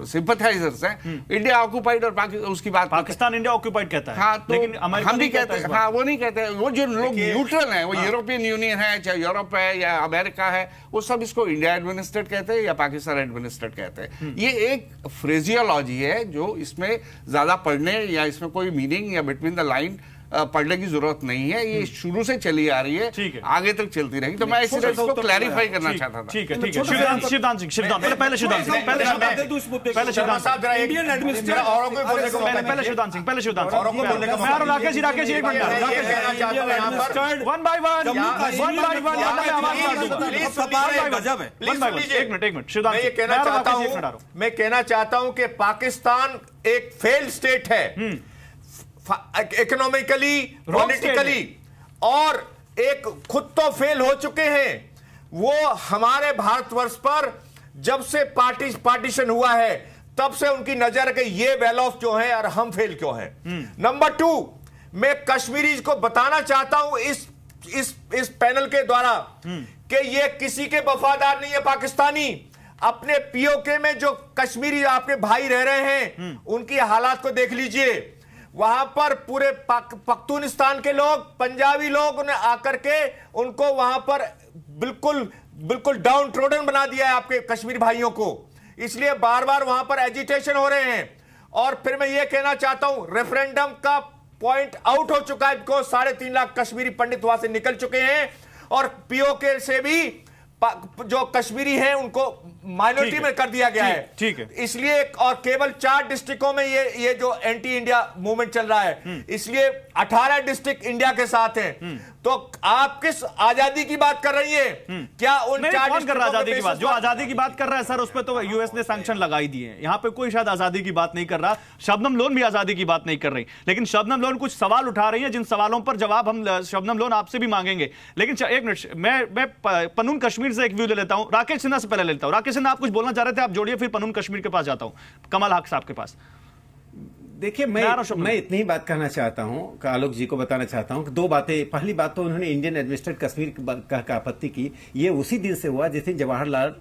Speaker 7: सिंपथाइजर्स हैं, इंडिया ऑक्युपाइड और उसकी बात
Speaker 1: पाकिस्तान इंडिया ऑक्युपाइड कहता है।
Speaker 7: हाँ, तो
Speaker 1: लेकिन
Speaker 7: हम भी कहते हैं, हाँ वो नहीं कहते हैं। वो जो लोग न्यूट्रल हैं, वो यूरोपियन यूनियन है, चाहे यूरोप है या अमेरिका है, वो सब इसको इंडिया एडमिनिस्ट्रेट कहते हैं या पाकिस्तान एडमिनिस्ट्रेट कहते हैं। ये एक फ्रेजियोलॉजी है जो इसमें ज्यादा पढ़ने या इसमें कोई मीनिंग या बिटवीन द लाइन पढ़ने की जरूरत नहीं है। ये शुरू से चली आ रही है, आगे तक चलती रहेगी। तो मैं इसको क्लैरिफाई करना चाहता था।
Speaker 1: ठीक है। शिवदान सिंह पहले शिवदान सिंह राकेश जी एक minute, one by one Shivdan,
Speaker 10: मैं कहना चाहता हूं कि पाकिस्तान एक फेल्ड स्टेट है, इकोनॉमिकली, पॉलिटिकली, और एक खुद तो फेल हो चुके हैं। वो हमारे भारतवर्ष पर जब से पार्टीशन हुआ है तब से उनकी नजर के ये वेल ऑफ क्यों है और हम फेल क्यों है। नंबर 2, मैं कश्मीरी को बताना चाहता हूं इस पैनल के द्वारा कि ये किसी के वफादार नहीं है। पाकिस्तानी अपने पीओके में जो कश्मीरी आपके भाई रह रहे हैं उनकी हालात को देख लीजिए। वहां पर पूरे पख्तूनिस्तान के लोग, पंजाबी लोग उन्हें आकर के उनको वहां पर बिल्कुल डाउन ट्रोडन बना दिया है आपके कश्मीरी भाइयों को। इसलिए बार बार वहां पर एजिटेशन हो रहे हैं। और फिर मैं ये कहना चाहता हूं, रेफरेंडम का पॉइंट आउट हो चुका है, बिकॉज 3.5 लाख कश्मीरी पंडित वहां से निकल चुके हैं और पीओके से भी जो कश्मीरी हैं उनको माइनॉरिटी में कर दिया गया है।
Speaker 1: ठीक है,
Speaker 10: इसलिए और केवल 4 डिस्ट्रिक्टों में ये जो एंटी इंडिया मूवमेंट चल रहा है, इसलिए 18 डिस्ट्रिक्ट इंडिया के साथ हैं। तो आप किस आजादी की बात कर रही है? क्या उन 4
Speaker 1: कौन कर रहा है आजादी की बात? जो आजादी की बात कर रहा है सर, उस पर तो यूएस ने सैंक्शन लगाई दिए हैं। यहां पे कोई शायद आजादी की बात नहीं कर रहा। शबनम लोन भी आजादी की बात नहीं कर रही, लेकिन शबनम लोन कुछ सवाल उठा रही है, जिन सवालों पर जवाब हम शबनम लोन आपसे भी मांगेंगे। लेकिन एक मिनट, मैं पनून कश्मीर से एक व्यू ले लेता हूं, राकेश सिन्हा से पहले लेता हूं। राकेश सिन्हा, आप कुछ बोलना चाह रहे थे, आप जोड़िए, फिर पनून कश्मीर के पास जाता हूं, कमल हक साहब के पास।
Speaker 12: देखिए, मैं इतनी ही बात कहना चाहता हूं, आलोक जी को बताना चाहता हूं कि 2 बातें। पहली बात तो उन्होंने इंडियन एडमिनिस्ट्रेटेड कश्मीर का आपत्ति की, ये उसी दिन से हुआ जिस दिन जवाहरलाल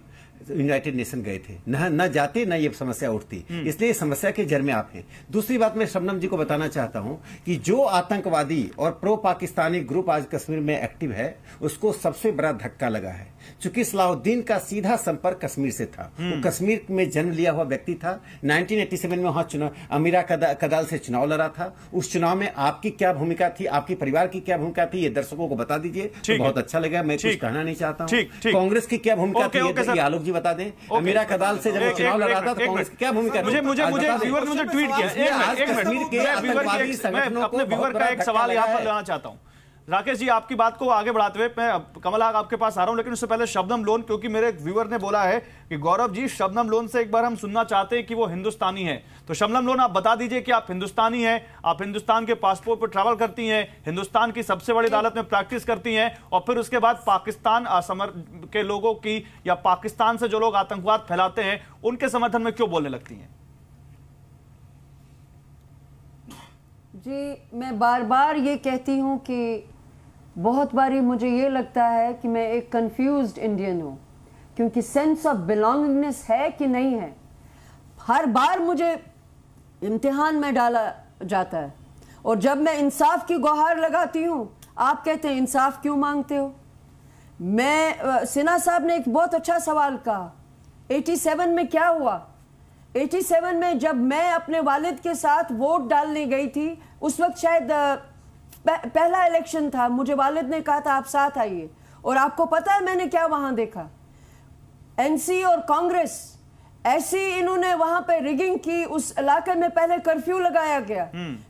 Speaker 12: यूनाइटेड नेशन गए थे। न जाते न ये समस्या उठती, इसलिए समस्या के जड़ में आप हैं। दूसरी बात मैं शबनम जी को बताना चाहता हूं कि जो आतंकवादी और प्रो पाकिस्तानी ग्रुप आज कश्मीर में एक्टिव है, उसको सबसे बड़ा धक्का लगा है। चूंकि सलाहुद्दीन का सीधा संपर्क कश्मीर से था, वो कश्मीर में जन्म लिया हुआ व्यक्ति था। 1987 में वहां चुनाव, अमीरा कदाल से चुनाव लड़ा था। उस चुनाव में आपकी क्या भूमिका थी, आपके परिवार की क्या भूमिका थी, ये दर्शकों को बता दीजिए तो बहुत अच्छा लगेगा। मैं कुछ कहना नहीं चाहता हूँ। कांग्रेस की क्या भूमिका थी, आलोक जी बता दें। अमीरा कदाल से जब चुनाव लड़ा था तो कांग्रेस की क्या भूमिका थी?
Speaker 1: मुझे व्यूअर ने मुझे ट्वीट किया, अपने व्यूअर का एक सवाल यहां पर लेना चाहता हूं। राकेश जी, आपकी बात को आगे बढ़ाते हुए मैं कमल हक आपके पास आ रहा हूं, लेकिन उससे पहले शबनम लोन, क्योंकि मेरे एक व्यूअर ने बोला है कि गौरव जी, शबनम लोन से एक बार हम सुनना चाहते हैं कि वो हिंदुस्तानी है। तो शबनम लोन, आप बता दीजिए कि आप हिंदुस्तानी हैं, आप हिंदुस्तान के पासपोर्ट पर ट्रैवल करती हैं, हिंदुस्तान की सबसे बड़ी अदालत में प्रैक्टिस करती हैं, और फिर उसके बाद पाकिस्तान के लोगों की या पाकिस्तान से जो लोग आतंकवाद फैलाते हैं उनके समर्थन में क्यों बोलने लगती हैं?
Speaker 8: जी, मैं बार बार ये कहती हूं कि बहुत बारी मुझे ये लगता है कि मैं एक कंफ्यूज्ड इंडियन हूँ, क्योंकि सेंस ऑफ बिलोंगिंगनेस है कि नहीं है, हर बार मुझे इम्तिहान में डाला जाता है। और जब मैं इंसाफ की गुहार लगाती हूँ, आप कहते हैं इंसाफ क्यों मांगते हो? सिन्हा साहब ने एक बहुत अच्छा सवाल कहा, 87 में क्या हुआ? 87 में जब मैं अपने वालिद के साथ वोट डालने गई थी, उस वक्त शायद पहला इलेक्शन था, मुझे वालिद ने कहा था आप साथ आइए, और आपको पता है मैंने क्या वहां देखा? एनसी और कांग्रेस ऐसी इन्होंने वहां पे रिगिंग की, उस इलाके में पहले कर्फ्यू लगाया गया,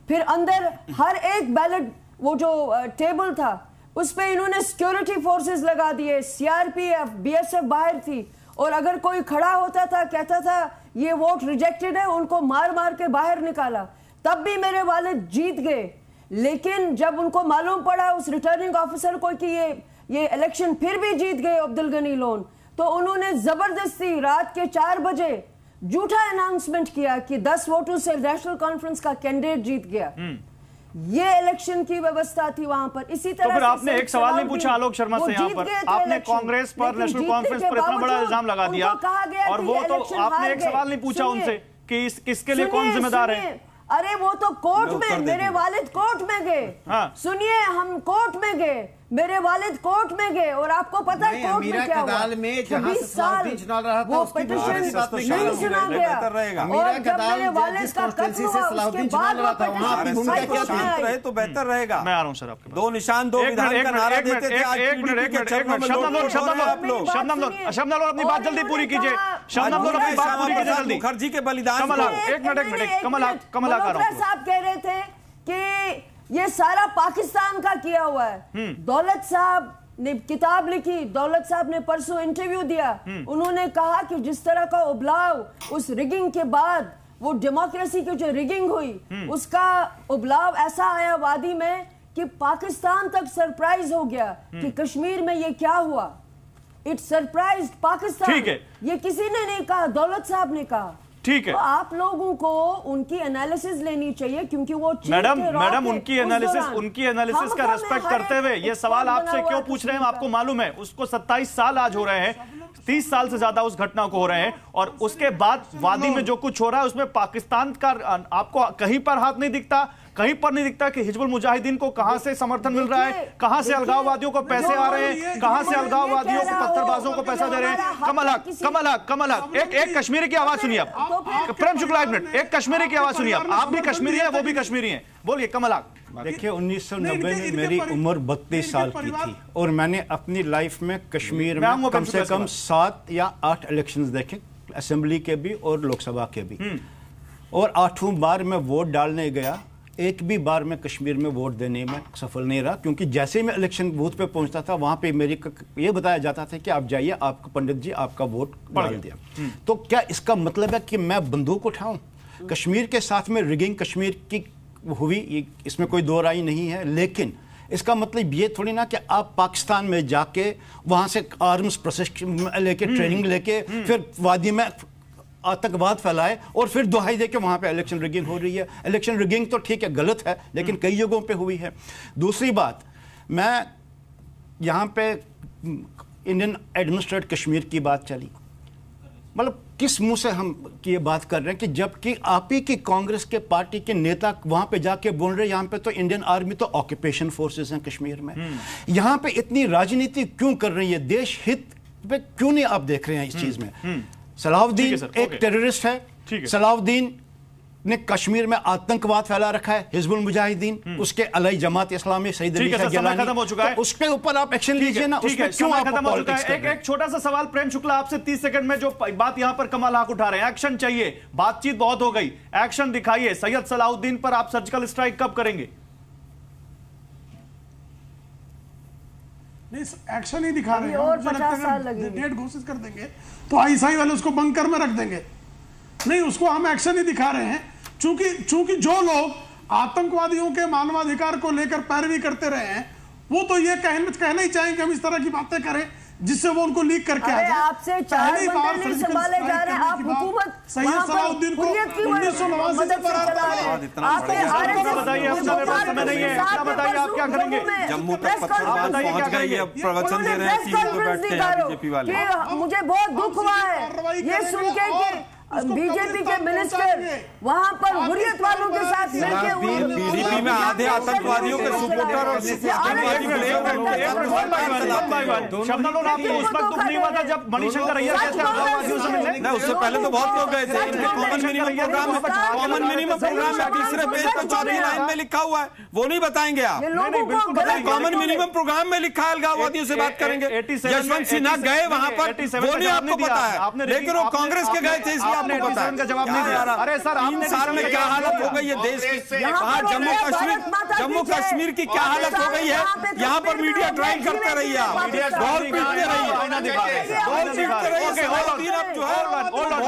Speaker 8: फिर अंदर हर एक बैलेट वो जो टेबल था उस पे इन्होंने सिक्योरिटी फोर्सेस लगा दिए, सीआरपीएफ, बीएसएफ बाहर थी, और अगर कोई खड़ा होता था कहता था ये वोट रिजेक्टेड है, उनको मार मार के बाहर निकाला। तब भी मेरे वालिद जीत गए, लेकिन जब उनको मालूम पड़ा उस रिटर्निंग ऑफिसर को कि ये इलेक्शन फिर भी जीत गए अब्दुल गनी लोन, तो उन्होंने जबरदस्ती रात के 4 बजे झूठा अनाउंसमेंट किया कि 10 वोटों से नेशनल कॉन्फ्रेंस का कैंडिडेट जीत गया। ये इलेक्शन की व्यवस्था थी वहां पर। इसी तरह
Speaker 1: तो फिर आपने एक सवाल नहीं पूछा आलोक शर्मा से, यहाँ पर आपने कांग्रेस पर, नेशनल कॉन्फ्रेंस पर इतना बड़ा इल्जाम लगा दिया, और वो तो आपने एक सवाल नहीं पूछा उनसे कि किसके लिए कौन जिम्मेदार है?
Speaker 8: अरे वो तो कोर्ट में, मेरे वालिद कोर्ट में गए। सुनिए, हम कोर्ट में गए, मेरे वालिद कोर्ट में गए, और आपको पता है कोर्ट में क्या हुआ? 20 साल वो पिटीशन नहीं सुना गया, और जब मेरे वालिद का कत्ल हुआ उसके बाद वो पिटीशन
Speaker 11: रहे तो बेहतर रहेगा।
Speaker 1: मैं आ रहा हूं सर आपके पास।
Speaker 11: 2 निशान 2 विधान का नारा देते थे,
Speaker 1: शबनम लोन अपनी बात जल्दी पूरी कीजिए, शबनम लोन अपनी बात पूरी कीजिए जल्दी।
Speaker 11: मुखर्जी के बलिदान,
Speaker 8: एक मिनट, कमल साहब कह रहे थे कि ये सारा पाकिस्तान का किया हुआ है। दौलत साहब ने किताब लिखी, दौलत साहब ने परसों इंटरव्यू दिया, उन्होंने कहा कि जिस तरह का उबलाव उस रिगिंग के बाद, वो डेमोक्रेसी की जो रिगिंग हुई उसका उबलाव ऐसा आया वादी में कि पाकिस्तान तक सरप्राइज हो गया कि कश्मीर में ये क्या हुआ। It surprise Pakistan.
Speaker 1: ठीक है,
Speaker 8: ये किसी ने नहीं कहा, दौलत साहब ने कहा।
Speaker 1: ठीक है,
Speaker 8: तो आप लोगों को उनकी एनालिसिस लेनी चाहिए, क्योंकि वो
Speaker 1: मैडम उनकी एनालिसिस का रेस्पेक्ट करते हुए ये सवाल आपसे क्यों पूछ रहे हैं आपको मालूम है? उसको 27 साल आज हो रहे हैं, 30 साल से ज्यादा उस घटना को हो रहे हैं, और उसके बाद वादी में जो कुछ हो रहा है उसमें पाकिस्तान का आपको कहीं पर हाथ नहीं दिखता, कहीं पर नहीं दिखता कि हिजबुल मुजाहिदीन को कहां से समर्थन मिल रहा है, कहां से अलगाववादियों को पैसे आ रहे हैं, कहां से अलगाववादियों को, पत्थरबाजों को पैसा दे रहे हैं। कमल हक एक कश्मीरी की आवाज सुनिए आप। प्रेम शुक्ला, एक मिनट, एक कश्मीरी की आवाज सुनिए आप भी कश्मीरी हैं, वो भी कश्मीरी हैं, बोलिए कमल हक।
Speaker 13: देखिए 1990 में मेरी उम्र 32 साल की थी और मैंने अपनी लाइफ में कश्मीर में कम से कम 7 या 8 इलेक्शंस देखे, असेंबली के भी और लोकसभा के भी, और 8वीं बार मैं वोट डालने गया, एक भी बार मैं कश्मीर में वोट देने में सफल नहीं रहा, क्योंकि जैसे ही मैं इलेक्शन बूथ पे पहुंचता था वहां पे मेरी ये बताया जाता था कि आप जाइए, आपका पंडित जी आपका वोट डाल दिया। तो क्या इसका मतलब है कि मैं बंदूक उठाऊं? कश्मीर के साथ में रिगिंग कश्मीर की हुई, इसमें कोई दो राय नहीं है, लेकिन इसका मतलब ये थोड़ी ना कि आप पाकिस्तान में जाके वहां से आर्म्स प्रशिक्षण लेके, ट्रेनिंग लेके, फिर वादी में आतंकवाद फैलाए और फिर दुहाई दे के वहां पे इलेक्शन रिगिंग हो रही है। इलेक्शन रिगिंग तो ठीक है, गलत है, लेकिन कई जगहों पे हुई है। दूसरी बात, मैं यहां पे इंडियन एडमिनिस्ट्रेटेड कश्मीर की बात चली, मतलब किस मुंह से हम ये बात कर रहे हैं कि जबकि आप ही की कांग्रेस के पार्टी के नेता वहां पे जाके बोल रहे हैं यहां पे तो इंडियन आर्मी तो ऑक्यूपेशन फोर्सेस हैं कश्मीर में। यहां पे इतनी राजनीति क्यों कर रही है? देश हित पे क्यों नहीं आप देख रहे हैं इस चीज में? सलाहुद्दीन एक टेररिस्ट है, सलाहुद्दीन ने कश्मीर में आतंकवाद फैला रखा है, हिजबुल मुजाहिदीन, उसके अलाई जमात इस्लामी सईद अली गिलानी,
Speaker 1: खत्म हो चुका है,
Speaker 13: तो उसके ऊपर आप एक्शन लीजिए ना, उसमें क्यों आप
Speaker 1: खत्म हो चुका है। एक छोटा सा सवाल प्रेम शुक्ला आपसे 30 सेकंड में, जो बात यहां पर कमल हक उठा रहे हैं, एक्शन चाहिए, बातचीत बहुत हो गई, एक्शन दिखाइए। सैयद सलाहुद्दीन पर आप सर्जिकल स्ट्राइक कब करेंगे?
Speaker 6: नहीं, एक्शन ही दिखा रहे हैं, और 50 साल लगेंगे, डेट घोषित कर देंगे तो आईएसआई वाले उसको बंकर में रख देंगे। नहीं, उसको हम एक्शन ही दिखा रहे हैं, चूंकि जो लोग आतंकवादियों के मानवाधिकार को लेकर पैरवी करते रहे हैं, वो तो ये कहना ही चाहेंगे कि हम इस तरह की बातें करें जिससे वो उनको लीक करके आ जाए।
Speaker 8: आपसे 4 घंटे नहीं संभाले जा रहे हैं, आप हुकूमत
Speaker 6: सैयद सलाहुद्दीन को 1989 से फरार कर रहे हैं।
Speaker 1: बताइए, समय नहीं है, क्या बताइए आप क्या करेंगे?
Speaker 11: जम्मू तक पत्थरबाज पहुंच गए, ये प्रवचन दे रहे हैं टीवी पे बैठ के बीजेपी वाले।
Speaker 8: मुझे बहुत दुख हुआ है ये सुन के कि बीजेपी के मिनिस्टर वहां पर हुर्रियत वालों के साथ मिलकर
Speaker 11: बीजेपी में आधे आतंकवादियों के सपोर्टर और
Speaker 1: आपको उस वक्त दुख नहीं हुआ था जब मणिशंकर अय्यर कहते हैं आतंकवादियों से मिलने?
Speaker 11: नहीं, उससे पहले तो बहुत लोग गए थे। इनके कॉमन मिनिमम प्रोग्राम में तीसरे पेज पर चौथी लाइन में लिखा हुआ है, वो नहीं बताएंगे आप? कॉमन मिनिमम प्रोग्राम में लिखा है, अलगाववादियों से बात करेंगे। यशवंत सिन्हा गए वहां पर, वो नहीं आपको पता है, लेकिन वो कांग्रेस के गए थे, इसलिए आपको पता है।
Speaker 1: का जवाब नहीं दिया। अरे सर,
Speaker 11: 3 साल में क्या हालत हो गई है देश की, वहां जम्मू कश्मीर की क्या हालत हो गई है, यहाँ पर मीडिया ट्रायल करते रही है, बहुत पीटते रही है।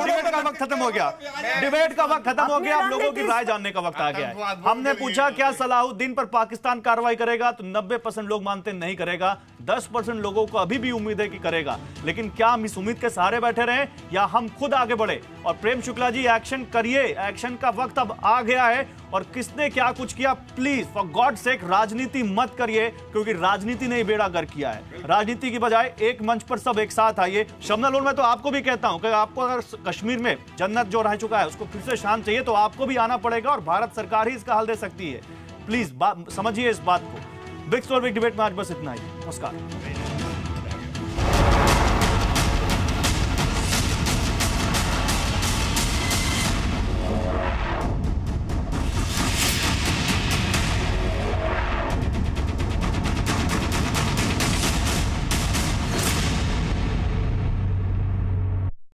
Speaker 1: डिबेट का वक्त खत्म हो गया, डिबेट का वक्त खत्म हो गया, अब लोगों की राय जानने का वक्त आ गया है। हमने पूछा क्या सलाहुद्दीन पर पाकिस्तान कार्रवाई करेगा, तो 90% लोग मानते नहीं करेगा, 10% लोगों को अभी भी उम्मीद है कि करेगा। लेकिन क्या हम इस उम्मीद के सहारे बैठे रहें या हम खुद आगे बढ़े? और प्रेम शुक्ला जी, एक्शन करिए, एक्शन का वक्त अब आ गया है। और किसने क्या कुछ किया, प्लीज फॉर गॉड सेक राजनीति मत करिए, क्योंकि राजनीति ने बेड़ा गर्क किया है। राजनीति की बजाय एक मंच पर सब एक साथ आइए। शबनम लोन, मैं तो आपको भी कहता हूं कि आपको अगर कश्मीर में जन्नत जो रह चुका है उसको फिर से शांत चाहिए, तो आपको भी आना पड़ेगा और भारत सरकार ही इसका हल दे सकती है। प्लीज समझिए इस बात को। बिग स्टोरी बिग डिबेट में आज बस इतना ही। नमस्कार।